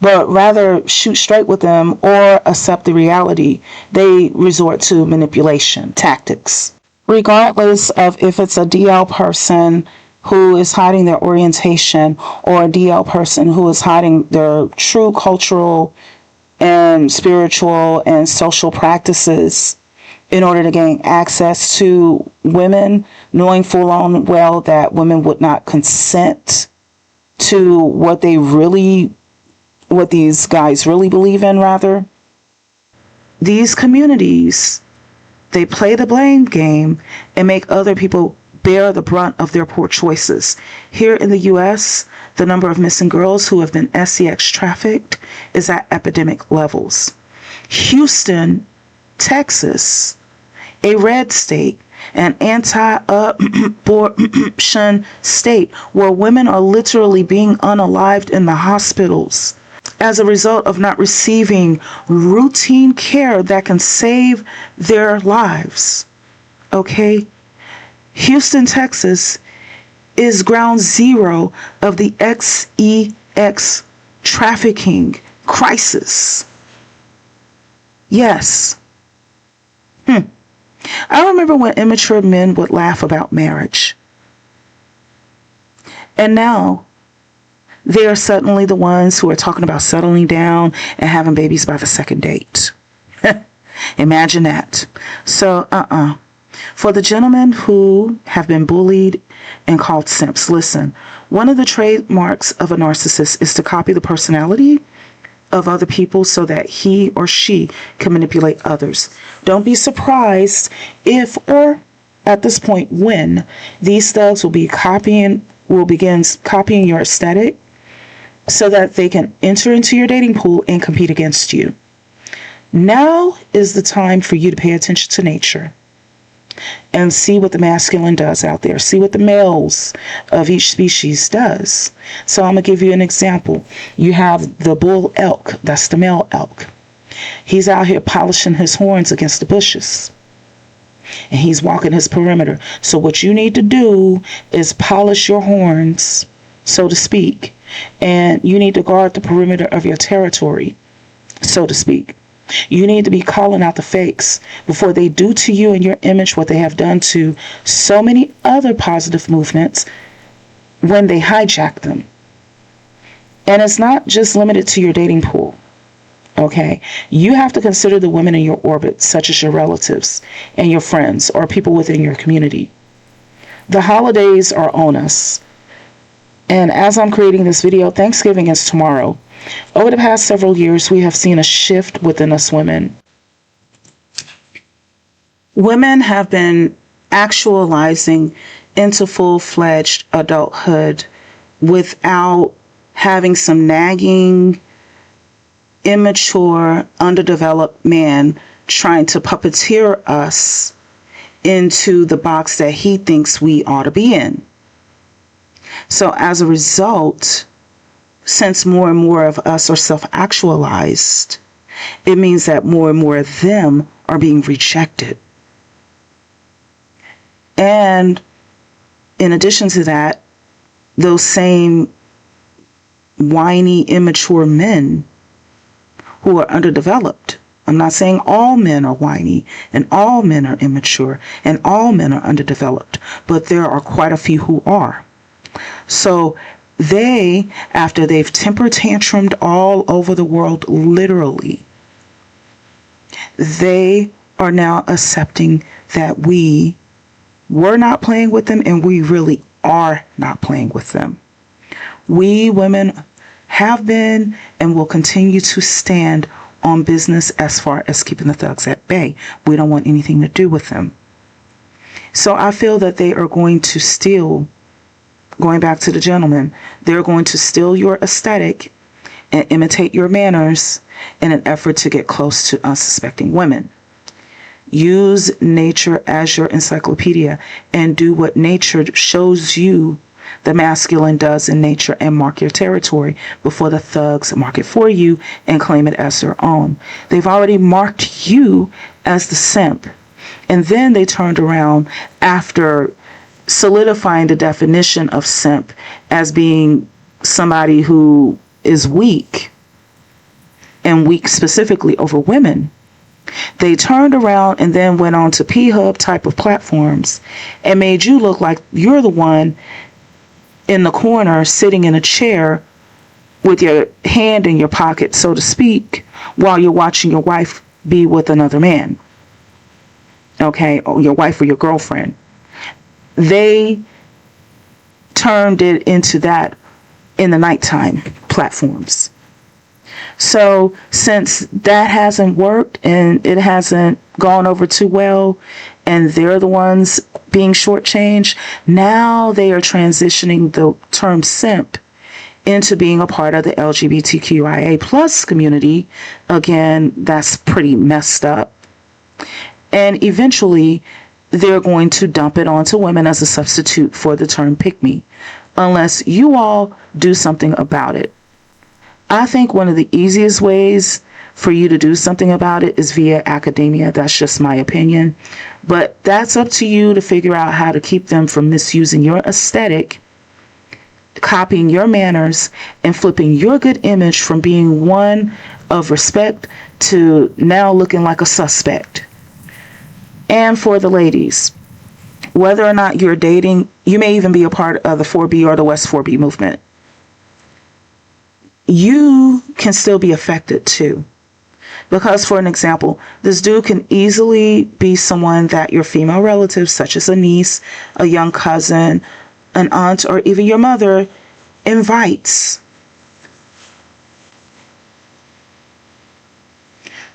but rather shoot straight with them or accept the reality. They resort to manipulation tactics. Regardless of if it's a DL person who is hiding their orientation or a DL person who is hiding their true cultural and spiritual and social practices in order to gain access to women, knowing full on well that women would not consent to what these guys really believe in, rather. These communities, they play the blame game and make other people bear the brunt of their poor choices. Here in the U.S., the number of missing girls who have been sex trafficked is at epidemic levels. Houston, Texas, a red state, an anti-abortion state where women are literally being unalived in the hospitals as a result of not receiving routine care that can save their lives. Okay? Houston, Texas is ground zero of the sex trafficking crisis. Yes. I remember when immature men would laugh about marriage. And now they are suddenly the ones who are talking about settling down and having babies by the second date. Imagine that. So, For the gentlemen who have been bullied and called simps, listen, one of the trademarks of a narcissist is to copy the personality of other people so that he or she can manipulate others. Don't be surprised if, or at this point when, these thugs will begin copying your aesthetic so that they can enter into your dating pool and compete against you. Now is the time for you to pay attention to nature and see what the masculine does out there. See what the males of each species does. So I'm going to give you an example. You have the bull elk. That's the male elk. He's out here polishing his horns against the bushes. and he's walking his perimeter. So what you need to do is polish your horns, so to speak, and you need to guard the perimeter of your territory, so to speak. You need to be calling out the fakes before they do to you and your image what they have done to so many other positive movements when they hijack them. And it's not just limited to your dating pool. Okay, you have to consider the women in your orbit, such as your relatives and your friends or people within your community. The holidays are on us. And as I'm creating this video, Thanksgiving is tomorrow. Over the past several years, we have seen a shift within us women. Women have been actualizing into full-fledged adulthood without having some nagging, immature, underdeveloped man trying to puppeteer us into the box that he thinks we ought to be in. So as a result, since more and more of us are self-actualized, it means that more and more of them are being rejected. And in addition to that, those same whiny, immature men who are underdeveloped. I'm not saying all men are whiny and all men are immature and all men are underdeveloped, but there are quite a few who are. So they, after they've temper tantrumed all over the world, literally, they are now accepting that we were not playing with them and we really are not playing with them. We women have been and will continue to stand on business as far as keeping the thugs at bay. We don't want anything to do with them. So I feel that they are going to steal, going back to the gentleman, they're going to steal your aesthetic and imitate your manners in an effort to get close to unsuspecting women. Use nature as your encyclopedia and do what nature shows you the masculine does in nature and mark your territory before the thugs mark it for you and claim it as their own. They've already marked you as the simp. And then they turned around after solidifying the definition of simp as being somebody who is weak, and weak specifically over women. They turned around and then went on to P-Hub type of platforms and made you look like you're the one in the corner sitting in a chair with your hand in your pocket, so to speak, while you're watching your wife be with another man. Okay, or your wife or your girlfriend. They turned it into that in the nighttime platforms. So since that hasn't worked and it hasn't gone over too well, and they're the ones being shortchanged, now they are transitioning the term simp into being a part of the LGBTQIA plus community. Again, that's pretty messed up. And eventually, they're going to dump it onto women as a substitute for the term pick me, unless you all do something about it. I think one of the easiest ways for you to do something about it is via academia. That's just my opinion. But that's up to you to figure out how to keep them from misusing your aesthetic, copying your manners, and flipping your good image from being one of respect to now looking like a suspect. And for the ladies, whether or not you're dating, you may even be a part of the 4B or the West 4B movement. You can still be affected too. Because, for an example, this dude can easily be someone that your female relatives, such as a niece, a young cousin, an aunt, or even your mother, invites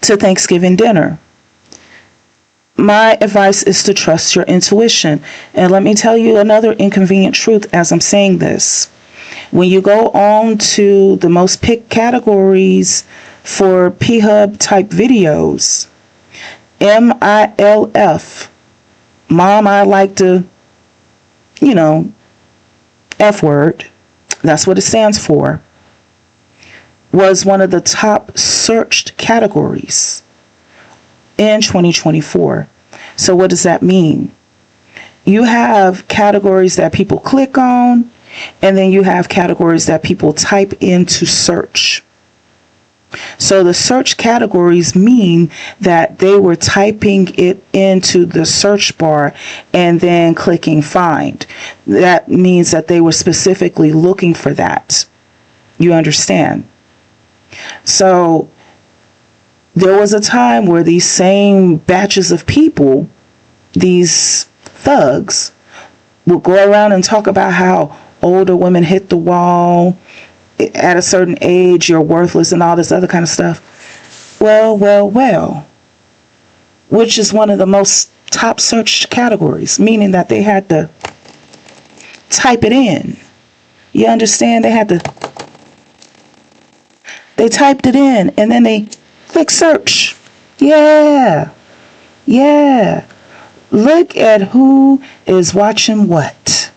to Thanksgiving dinner. My advice is to trust your intuition. And let me tell you another inconvenient truth as I'm saying this. When you go on to the most picked categories for P-Hub type videos, MILF, Mom, I like to, F word, that's what it stands for, was one of the top searched categories in 2024. So what does that mean? You have categories that people click on, and then you have categories that people type into search. So the search categories mean that they were typing it into the search bar and then clicking find. That means that they were specifically looking for that. You understand? So there was a time where these same batches of people, these thugs, would go around and talk about how older women hit the wall, at a certain age you're worthless, and all this other kind of stuff. Well, which is one of the most top searched categories, meaning that they had to type it in. You understand? They typed it in, and then they click search. Yeah. Look at who is watching what.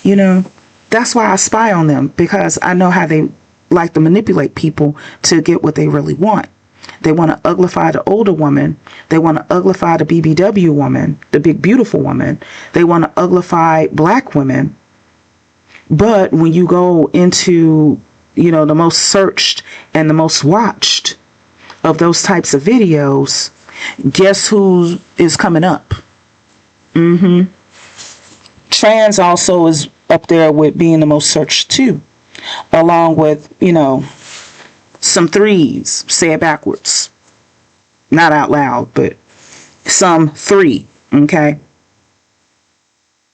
You know, that's why I spy on them, because I know how they like to manipulate people to get what they really want. They want to uglify the older woman. They want to uglify the BBW woman, the big beautiful woman. They want to uglify black women. But when you go into, the most searched and the most watched of those types of videos, guess who is coming up? Trans also is up there with being the most searched too, along with, some threes. Say it backwards. Not out loud, but some three. Okay.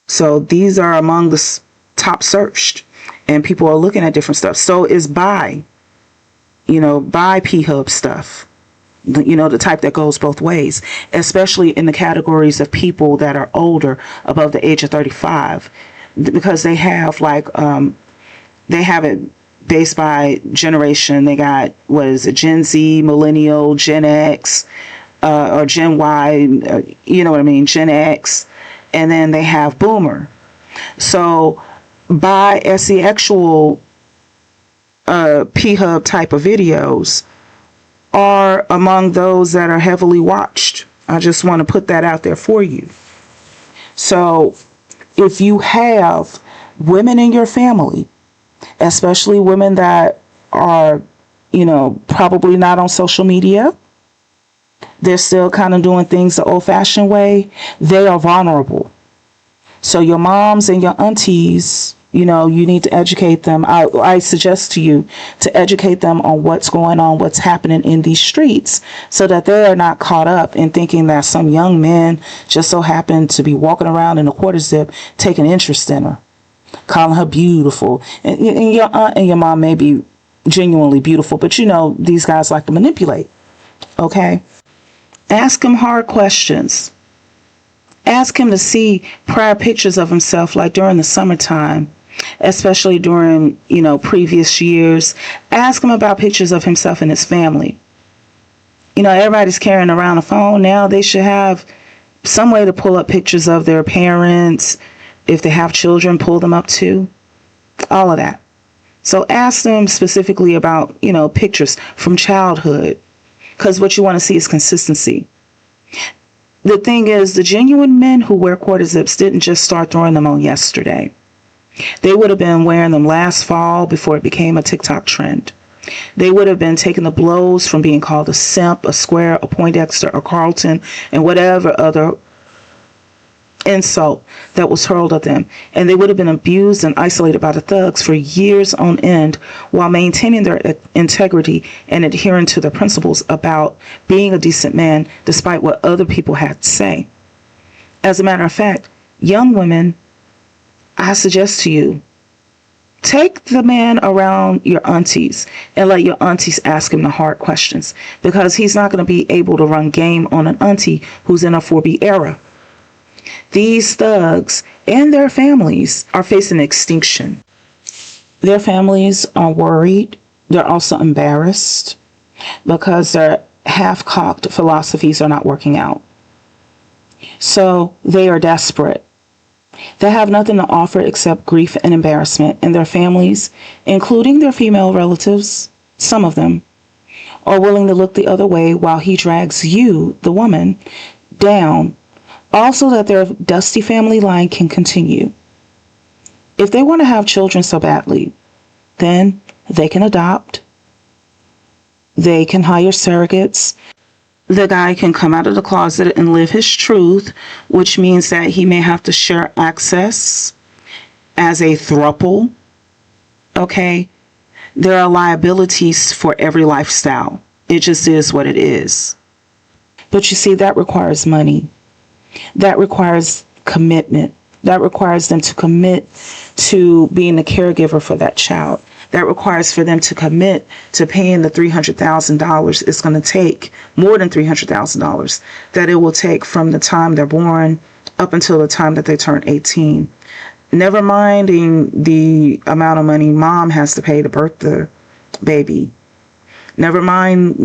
So these are among the top searched, and people are looking at different stuff. So is buy P-Hub stuff. The type that goes both ways, especially in the categories of people that are older, above the age of 35, because they have they have it based by generation. They got, Gen Z, Millennial, Gen X, or Gen Y, Gen X, and then they have Boomer. So by SE actual P-Hub type of videos are among those that are heavily watched. I just want to put that out there for you. So if you have women in your family, especially women that are, probably not on social media, they're still kind of doing things the old-fashioned way, they are vulnerable. So your moms and your aunties, you need to educate them. I suggest to you to educate them on what's going on, what's happening in these streets, so that they are not caught up in thinking that some young men just so happen to be walking around in a quarter zip, taking interest in her, calling her beautiful. And your aunt and your mom may be genuinely beautiful, but these guys like to manipulate. Okay? Ask him hard questions. Ask him to see prior pictures of himself, like during the summertime, especially during, previous years. Ask him about pictures of himself and his family. Everybody's carrying around a phone now. They should have some way to pull up pictures of their parents. If they have children, pull them up too. All of that. So ask them specifically about, pictures from childhood, because what you want to see is consistency. The thing is, the genuine men who wear quarter zips didn't just start throwing them on yesterday. They would have been wearing them last fall before it became a TikTok trend. They would have been taking the blows from being called a simp, a square, a Poindexter, a Carlton, and whatever other insult that was hurled at them. And they would have been abused and isolated by the thugs for years on end, while maintaining their integrity and adhering to their principles about being a decent man, despite what other people had to say. As a matter of fact, young women, I suggest to you, take the man around your aunties and let your aunties ask him the hard questions, because he's not going to be able to run game on an auntie who's in a 4B era. These thugs and their families are facing extinction. Their families are worried. They're also embarrassed because their half-cocked philosophies are not working out. So they are desperate. They have nothing to offer except grief and embarrassment, and their families, including their female relatives, some of them, are willing to look the other way while he drags you, the woman, down Also, that their dusty family line can continue. If they want to have children so badly, then they can adopt, they can hire surrogates. The guy can come out of the closet and live his truth, which means that he may have to share access as a throuple. Okay? There are liabilities for every lifestyle. It just is what it is. But you see, that requires money. That requires commitment. That requires them to commit to being the caregiver for that child. That requires for them to commit to paying the $300,000 it's going to take, more than $300,000, that it will take from the time they're born up until the time that they turn 18. Never minding the amount of money mom has to pay to birth the baby. Never mind,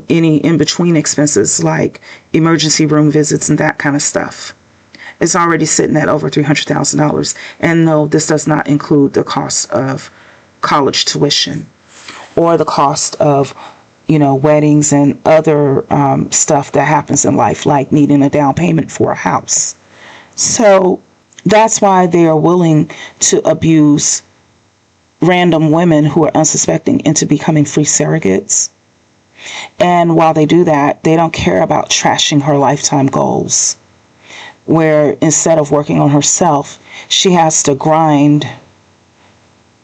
any in-between expenses like emergency room visits and that kind of stuff. It's already sitting at over $300,000. And no, this does not include the cost of college tuition or the cost of, weddings and other stuff that happens in life, like needing a down payment for a house. So that's why they are willing to abuse random women who are unsuspecting into becoming free surrogates. And while they do that, they don't care about trashing her lifetime goals, where instead of working on herself, she has to grind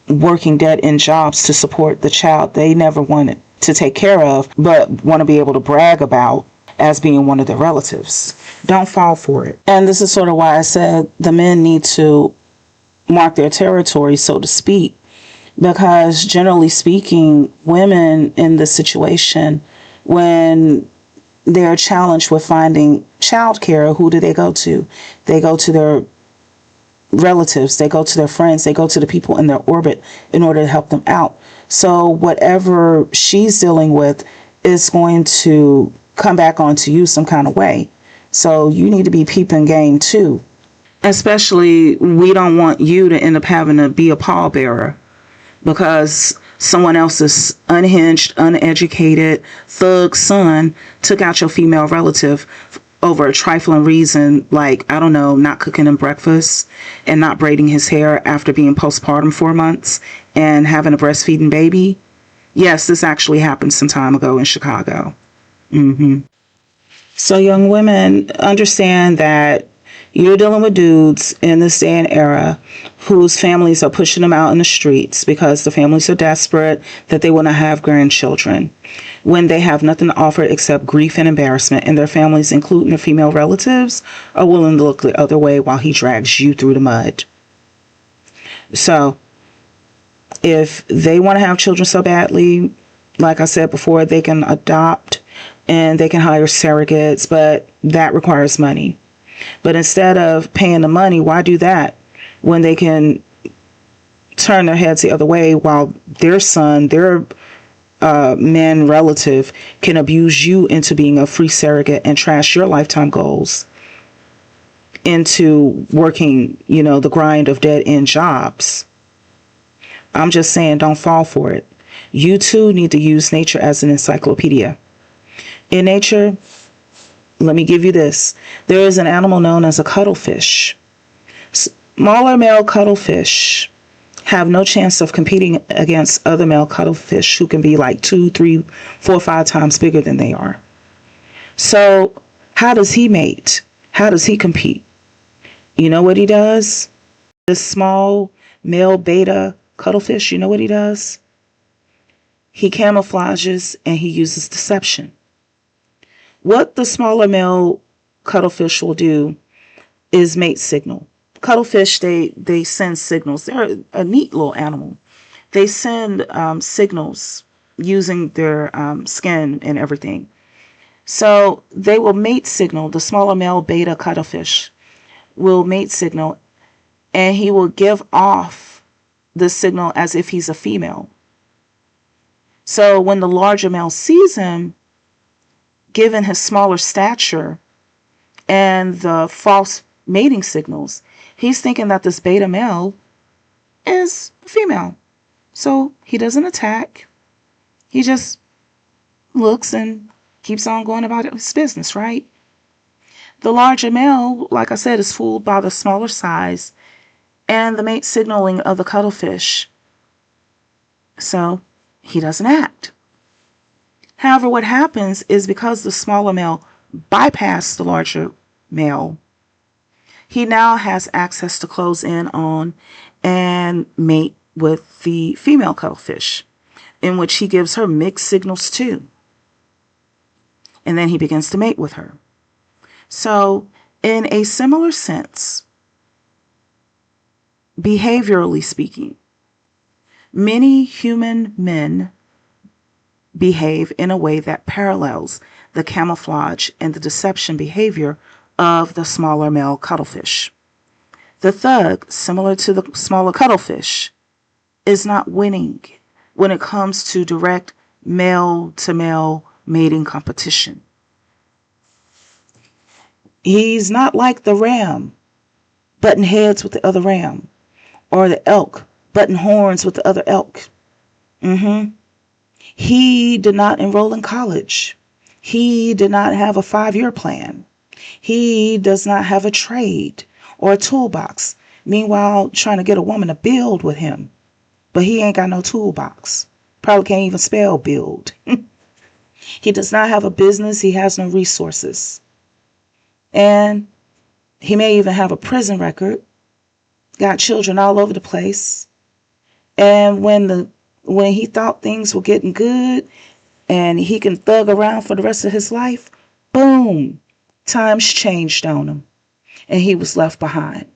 working dead-end jobs to support the child they never wanted to take care of, but want to be able to brag about as being one of their relatives. Don't fall for it. And this is sort of why I said the men need to mark their territory, so to speak, because generally speaking, women in this situation, when they're challenged with finding childcare, who do they go to? They go to their relatives, they go to their friends, they go to the people in their orbit in order to help them out. So whatever she's dealing with is going to come back onto you some kind of way. So you need to be peeping game too. Especially, we don't want you to end up having to be a pallbearer because someone else's unhinged, uneducated, thug son took out your female relative over a trifling reason, like, I don't know, not cooking him breakfast and not braiding his hair after being postpartum 4 months and having a breastfeeding baby. Yes, this actually happened some time ago in Chicago. So young women, understand that you're dealing with dudes in this day and era whose families are pushing them out in the streets because the families are desperate that they want to have grandchildren when they have nothing to offer except grief and embarrassment, and their families, including their female relatives, are willing to look the other way while he drags you through the mud. So if they want to have children so badly, like I said before, they can adopt and they can hire surrogates, but that requires money. But instead of paying the money, why do that when they can turn their heads the other way while their son, their man relative can abuse you into being a free surrogate and trash your lifetime goals into working, the grind of dead-end jobs. I'm just saying, don't fall for it. You too need to use nature as an encyclopedia. In nature, let me give you this. There is an animal known as a cuttlefish. Smaller male cuttlefish have no chance of competing against other male cuttlefish who can be like 2, 3, 4, 5 times bigger than they are. So how does he mate? How does he compete? You know what he does? This small male beta cuttlefish, you know what he does? He camouflages and he uses deception. What the smaller male cuttlefish will do is mate signal. Cuttlefish, they send signals. They're a neat little animal. They send signals using their skin and everything. So they will mate signal. The smaller male beta cuttlefish will mate signal, and he will give off the signal as if he's a female. So when the larger male sees him, given his smaller stature and the false mating signals, he's thinking that this beta male is a female. So he doesn't attack. He just looks and keeps on going about his business, right? The larger male, like I said, is fooled by the smaller size and the mate signaling of the cuttlefish. So he doesn't act. However, what happens is because the smaller male bypassed the larger male, he now has access to close in on and mate with the female cuttlefish, in which he gives her mixed signals too. And then he begins to mate with her. So, in a similar sense, behaviorally speaking, many human men behave in a way that parallels the camouflage and the deception behavior of the smaller male cuttlefish. The thug, similar to the smaller cuttlefish, is not winning when it comes to direct male-to-male mating competition. He's not like the ram, butting heads with the other ram, or the elk, butting horns with the other elk. He did not enroll in college. He did not have a 5-year plan. He does not have a trade or a toolbox. Meanwhile, trying to get a woman to build with him. But he ain't got no toolbox. Probably can't even spell build. He does not have a business. He has no resources. And he may even have a prison record. Got children all over the place. And when he thought things were getting good and he can thug around for the rest of his life, boom, times changed on him and he was left behind.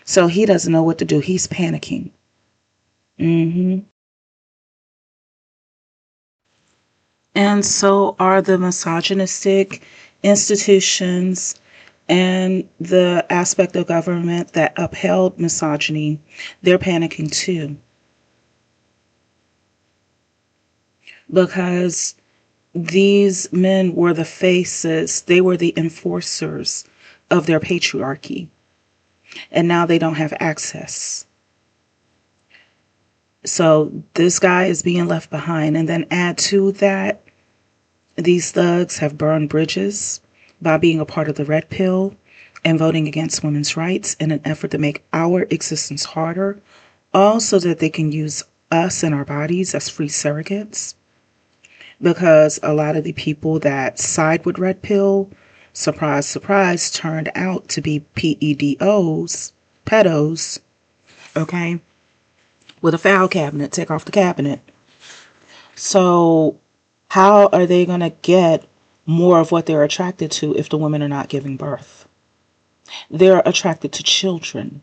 So he doesn't know what to do. He's panicking. And so are the misogynistic institutions and the aspect of government that upheld misogyny. They're panicking too. Because these men were the faces, they were the enforcers of their patriarchy. And now they don't have access. So this guy is being left behind. And then add to that, these thugs have burned bridges by being a part of the Red Pill and voting against women's rights in an effort to make our existence harder, all so that they can use us and our bodies as free surrogates. Because a lot of the people that side with Red Pill, surprise, surprise, turned out to be PEDOs, pedos, okay, with a file cabinet, take off the cabinet. So how are they going to get more of what they're attracted to if the women are not giving birth? They're attracted to children.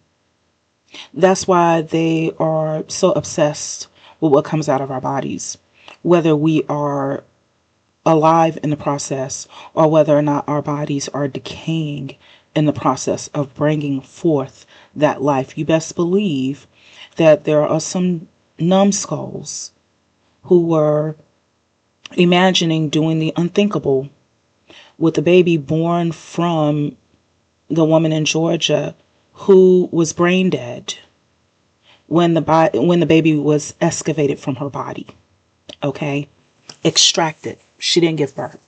That's why they are so obsessed with what comes out of our bodies, whether we are alive in the process or whether or not our bodies are decaying in the process of bringing forth that life. You best believe that there are some numbskulls who were imagining doing the unthinkable with the baby born from the woman in Georgia who was brain dead when the baby was excavated from her body. Okay? Extracted. She didn't give birth.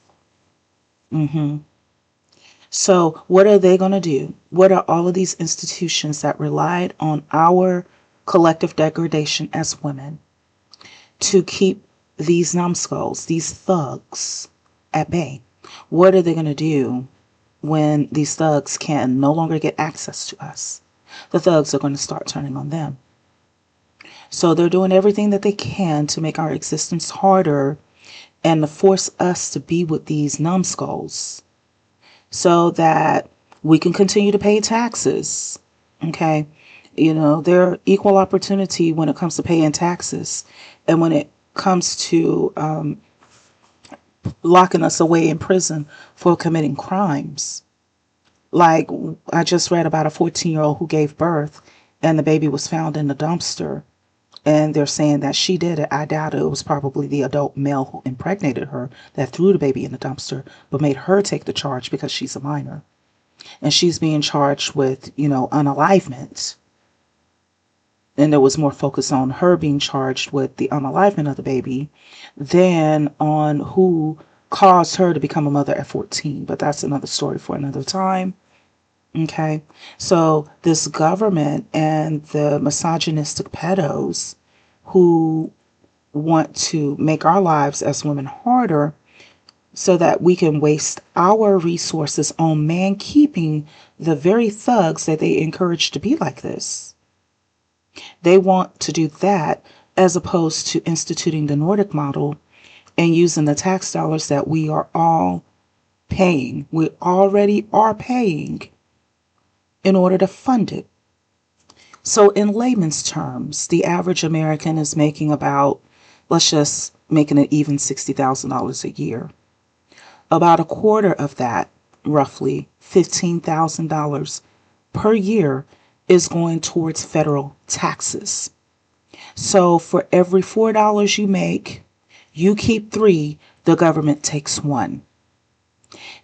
So what are they going to do? What are all of these institutions that relied on our collective degradation as women to keep these numbskulls, these thugs, at bay? What are they going to do when these thugs can no longer get access to us? The thugs are going to start turning on them. So they're doing everything that they can to make our existence harder and to force us to be with these numbskulls so that we can continue to pay taxes. Okay? You know, they're equal opportunity when it comes to paying taxes and when it comes to locking us away in prison for committing crimes. Like, I just read about a 14-year-old who gave birth and the baby was found in the dumpster. And they're saying that she did it. I doubt it. It was probably the adult male who impregnated her that threw the baby in the dumpster, but made her take the charge because she's a minor. And she's being charged with, unalivement. And there was more focus on her being charged with the unalivement of the baby than on who caused her to become a mother at 14, but that's another story for another time. Okay, so this government and the misogynistic pedos who want to make our lives as women harder so that we can waste our resources on man keeping the very thugs that they encourage to be like this. They want to do that as opposed to instituting the Nordic model and using the tax dollars that we are all paying. We already are paying in order to fund it. So in layman's terms, the average American is making about, let's just making it even $60,000 a year. About a quarter of that, roughly $15,000 per year, is going towards federal taxes. So for every $4 you make, you keep 3, the government takes 1.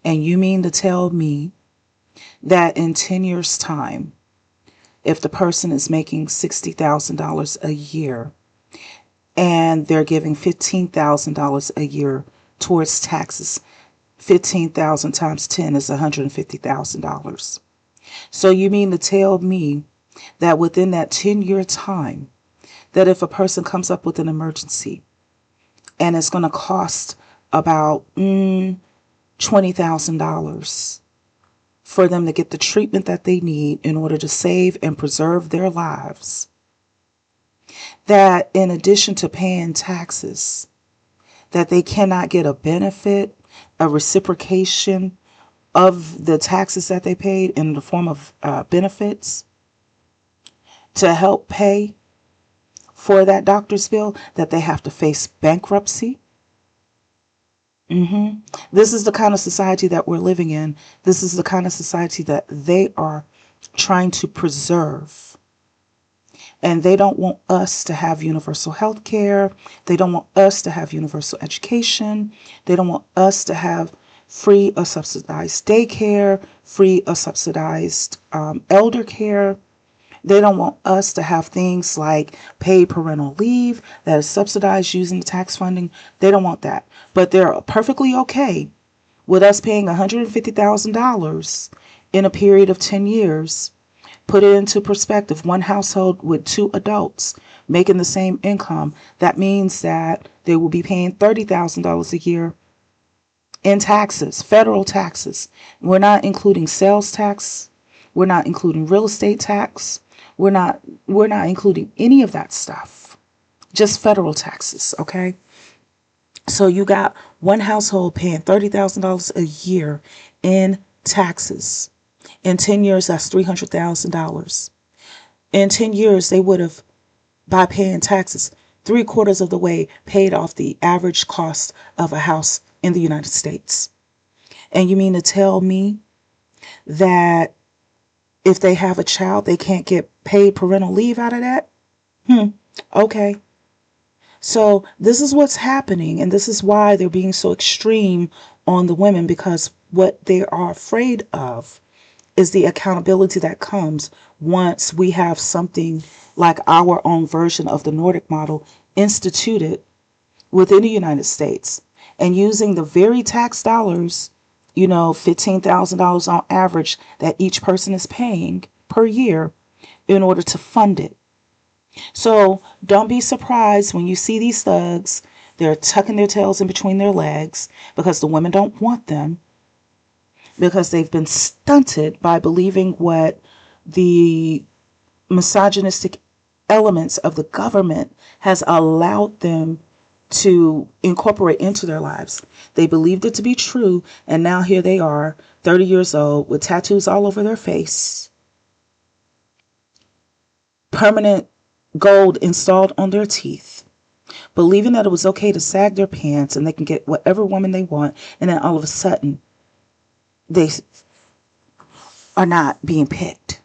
And you mean to tell me that in 10 years' time, if the person is making $60,000 a year and they're giving $15,000 a year towards taxes, 15,000 times 10 is $150,000. So you mean to tell me that within that 10-year time, that if a person comes up with an emergency and it's going to cost about $20,000 for them to get the treatment that they need in order to save and preserve their lives, that in addition to paying taxes, that they cannot get a benefit, a reciprocation of the taxes that they paid in the form of benefits to help pay for that doctor's bill, that they have to face bankruptcy. This is the kind of society that we're living in. This is the kind of society that they are trying to preserve. And they don't want us to have universal health care. They don't want us to have universal education. They don't want us to have free or subsidized daycare, free or subsidized elder care. They don't want us to have things like paid parental leave that is subsidized using the tax funding. They don't want that. But they're perfectly okay with us paying $150,000 in a period of 10 years. Put it into perspective, one household with 2 adults making the same income, that means that they will be paying $30,000 a year in taxes, federal taxes. We're not including sales tax. We're not including real estate tax. We're not including any of that stuff. Just federal taxes, okay? So you got one household paying $30,000 a year in taxes. In 10 years, that's $300,000. In 10 years, they would have, by paying taxes, 3/4 of the way paid off the average cost of a house in the United States. And you mean to tell me that if they have a child, they can't get paid parental leave out of that? Okay. So this is what's happening, and this is why they're being so extreme on the women, because what they are afraid of is the accountability that comes once we have something like our own version of the Nordic model instituted within the United States, and using the very tax dollars, $15,000 on average that each person is paying per year in order to fund it. So don't be surprised when you see these thugs. They're tucking their tails in between their legs because the women don't want them, because they've been stunted by believing what the misogynistic elements of the government has allowed them to incorporate into their lives. They believed it to be true, and now here they are, 30 years old, with tattoos all over their face, permanent gold installed on their teeth, believing that it was okay to sag their pants and they can get whatever woman they want, and then all of a sudden they are not being picked.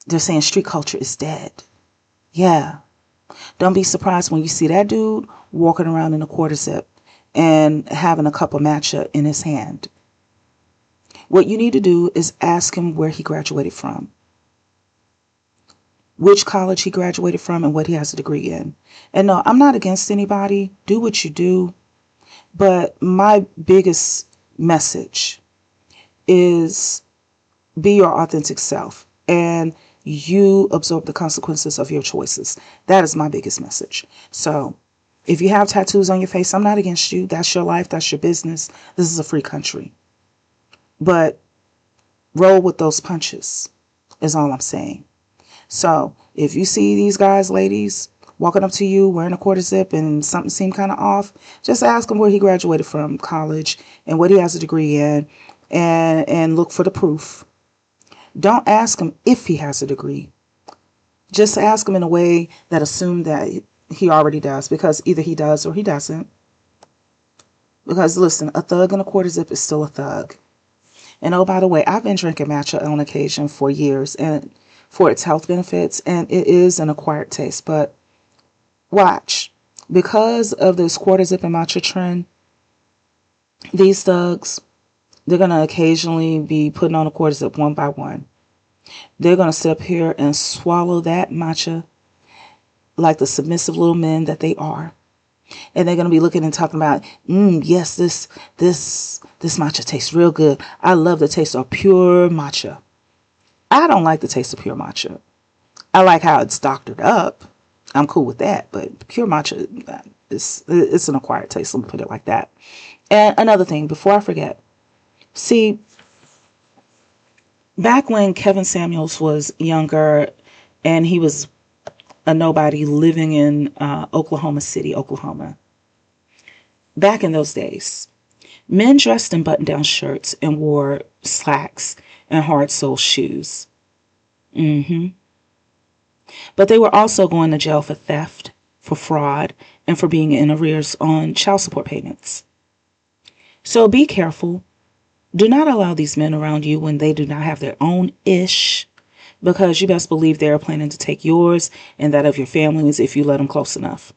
They're saying street culture is dead. Yeah. Don't be surprised when you see that dude walking around in a quarter zip and having a cup of matcha in his hand. What you need to do is ask him where he graduated from, which college he graduated from, and what he has a degree in. And no, I'm not against anybody. Do what you do. But my biggest message is be your authentic self, and you absorb the consequences of your choices. That is my biggest message. So if you have tattoos on your face, I'm not against you. That's your life. That's your business. This is a free country. But roll with those punches is all I'm saying. So if you see these guys, ladies, walking up to you wearing a quarter zip and something seemed kind of off, just ask him where he graduated from college and what he has a degree in, and look for the proof. Don't ask him if he has a degree. Just ask him in a way that assume that he already does, because either he does or he doesn't. Because listen, a thug in a quarter zip is still a thug. And oh, by the way, I've been drinking matcha on occasion for years, and for its health benefits, and it is an acquired taste. But watch, because of this quarter zip and matcha trend, these thugs, they're going to occasionally be putting on a quarter zip one by one. They're going to sit up here and swallow that matcha like the submissive little men that they are. And they're going to be looking and talking about, yes, this matcha tastes real good. I love the taste of pure matcha. I don't like the taste of pure matcha. I like how it's doctored up. I'm cool with that. But pure matcha, it's an acquired taste. Let me put it like that. And another thing, before I forget. See, back when Kevin Samuels was younger and he was a nobody living in Oklahoma City, Oklahoma. Back in those days, men dressed in button-down shirts and wore slacks and hard-soled shoes. But they were also going to jail for theft, for fraud, and for being in arrears on child support payments. So be careful. Do not allow these men around you when they do not have their own ish, because you best believe they are planning to take yours and that of your families if you let them close enough.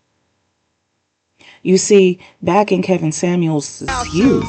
You see, back in Kevin Samuels' youth,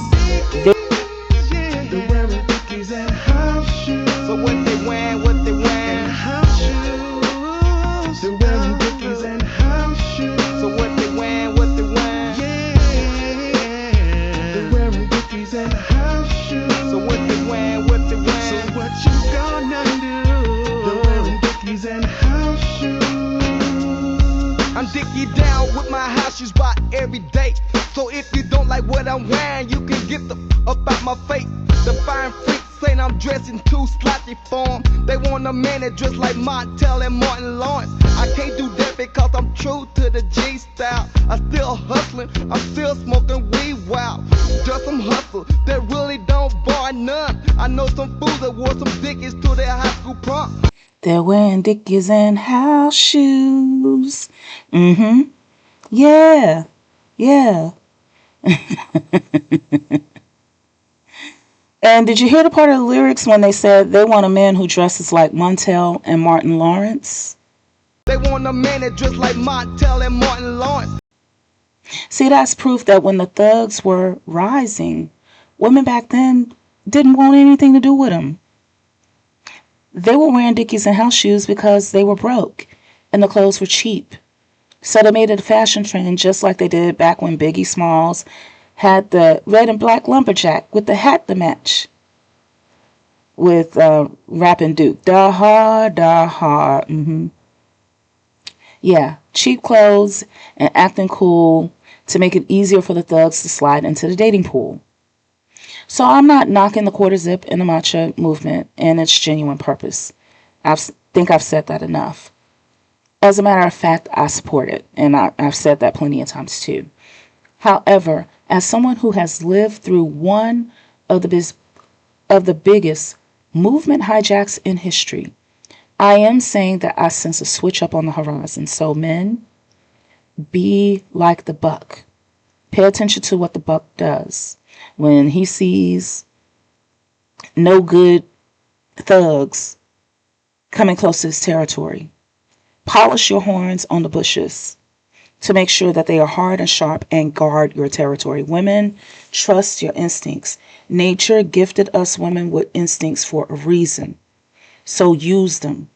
down with my house shoes by every day. So if you don't like what I'm wearing, you can get the up out my face. The fine freaks saying I'm dressing too sloppy form. They want a man that dress like Montel and Martin Lawrence. I can't do that because I'm true to the G style. I still hustling, I'm still smoking weed wild. Just some hustle that really don't bar none. I know some fools that wore some Dickies to their high school prom. They're wearing Dickies and house shoes. Yeah. And did you hear the part of the lyrics when they said they want a man who dresses like Montel and Martin Lawrence? They want a man that dressed like Montel and Martin Lawrence. See, that's proof that when the thugs were rising, women back then didn't want anything to do with them. They were wearing Dickies and house shoes because they were broke and the clothes were cheap. So they made it a fashion trend, just like they did back when Biggie Smalls had the red and black lumberjack with the hat to match with Rappin' Duke. Da hard. Yeah, cheap clothes and acting cool to make it easier for the thugs to slide into the dating pool. So I'm not knocking the quarter zip and the matcha movement and its genuine purpose. I think I've said that enough. As a matter of fact, I support it, and I've said that plenty of times too. However, as someone who has lived through one of the biggest movement hijacks in history, I am saying that I sense a switch up on the horizon. So men, be like the buck. Pay attention to what the buck does. When he sees no good thugs coming close to his territory, polish your horns on the bushes to make sure that they are hard and sharp and guard your territory. Women, trust your instincts. Nature gifted us women with instincts for a reason. So use them.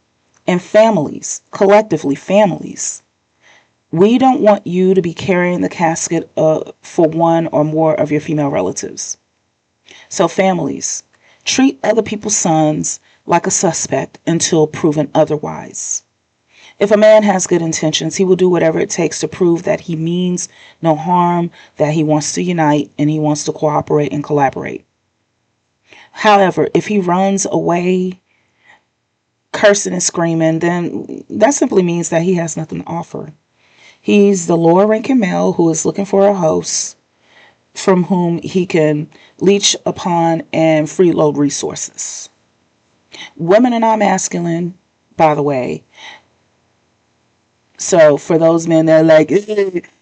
And families, collectively families, We don't want you to be carrying the casket for one or more of your female relatives. So families, treat other people's sons like a suspect until proven otherwise. If a man has good intentions, he will do whatever it takes to prove that he means no harm, that he wants to unite, and he wants to cooperate and collaborate. However, if he runs away cursing and screaming, then that simply means that he has nothing to offer. He's the lower ranking male who is looking for a host from whom he can leech upon and freeload resources. Women are not masculine, by the way. So for those men that are like,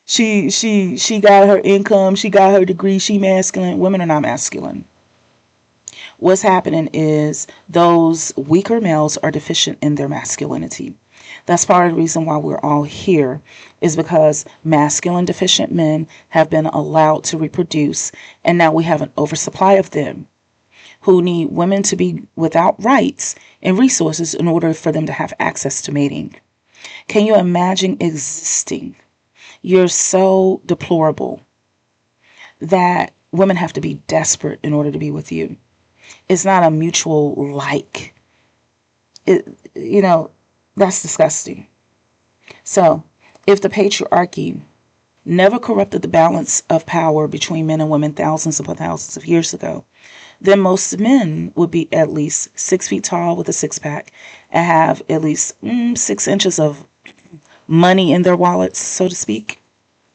she got her income, she got her degree, she masculine. Women are not masculine. What's happening is those weaker males are deficient in their masculinity. That's part of the reason why we're all here, is because masculine deficient men have been allowed to reproduce, and now we have an oversupply of them who need women to be without rights and resources in order for them to have access to mating. Can you imagine existing? You're so deplorable that women have to be desperate in order to be with you. It's not a mutual like. That's disgusting. So, if the patriarchy never corrupted the balance of power between men and women thousands upon thousands of years ago, then most men would be at least 6 feet tall with a six-pack and have at least 6 inches of money in their wallets, so to speak.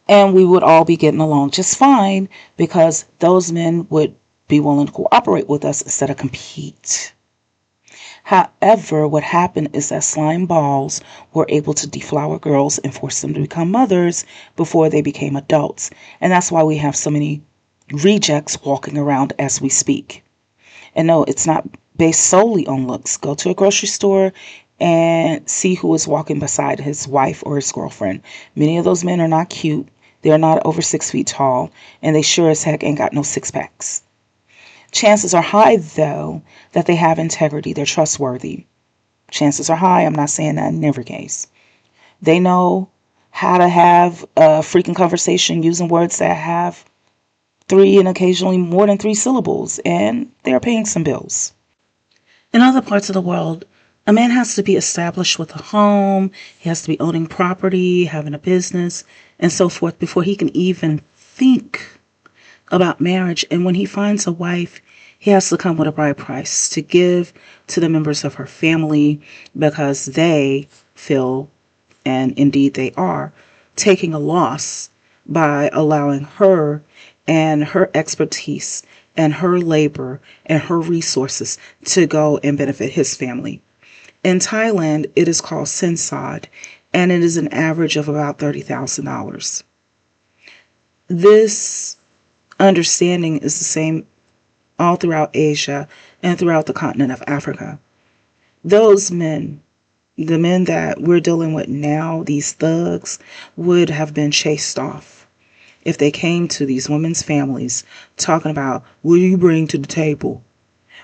And we would all be getting along just fine because those men would be willing to cooperate with us instead of compete. However, what happened is that slime balls were able to deflower girls and force them to become mothers before they became adults. And that's why we have so many rejects walking around as we speak. And no, it's not based solely on looks. Go to a grocery store and see who is walking beside his wife or his girlfriend. Many of those men are not cute. They're not over 6 feet tall. And they sure as heck ain't got no six packs. Chances are high, though, that they have integrity. They're trustworthy. Chances are high. I'm not saying that in every case. They know how to have a freaking conversation using words that have 3 and occasionally more than 3 syllables, and they're paying some bills. In other parts of the world, a man has to be established with a home, he has to be owning property, having a business, and so forth before he can even think about marriage. And when he finds a wife, he has to come with a bride price to give to the members of her family because they feel, and indeed they are, taking a loss by allowing her and her expertise and her labor and her resources to go and benefit his family. In Thailand, it is called Sinsad, and it is an average of about $30,000. This understanding is the same all throughout Asia and throughout the continent of Africa. Those men, the men that we're dealing with now, these thugs, would have been chased off if they came to these women's families talking about, what do you bring to the table?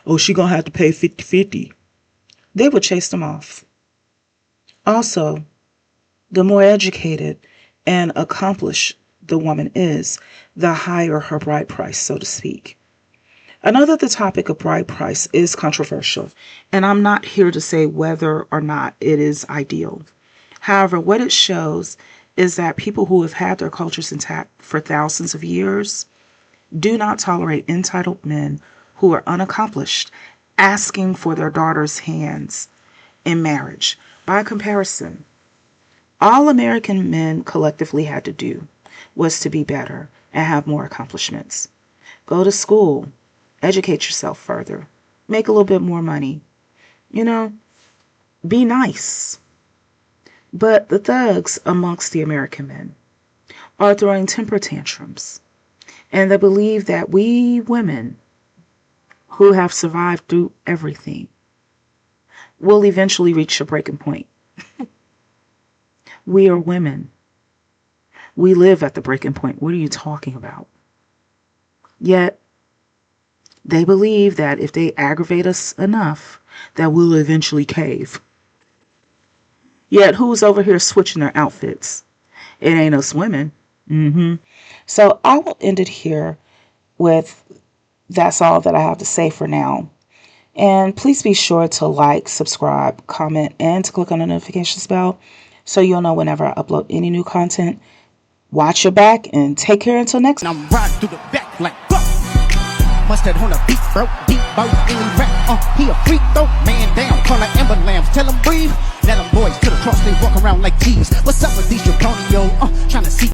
Oh, she gonna have to pay 50-50. They would chase them off. Also, the more educated and accomplished the woman is, the higher her bride price, so to speak. I know that the topic of bride price is controversial, and I'm not here to say whether or not it is ideal. However, what it shows is that people who have had their cultures intact for thousands of years do not tolerate entitled men who are unaccomplished asking for their daughters' hands in marriage. By comparison, all American men collectively had to do was to be better and have more accomplishments. Go to school, educate yourself further, make a little bit more money, be nice. But the thugs amongst the American men are throwing temper tantrums, and they believe that we women who have survived through everything will eventually reach a breaking point. We are women. We live at the breaking point. What are you talking about? Yet, they believe that if they aggravate us enough, that we'll eventually cave. Yet, who's over here switching their outfits It ain't us women. So I will end it here with that's all that I have to say for now. And please be sure to like, subscribe, comment, and to click on the notifications bell so you'll know whenever I upload any new content. Watch your back and take care until next time. I'm riding through the back like fuck. Mustard on a beat, bro. Deep boat in the rap. He a freak though. Man down. Call like Amber Lambs. Tell him breathe. Let them boys to the cross. They walk around like G's. What's up with these Draconio? Trying to see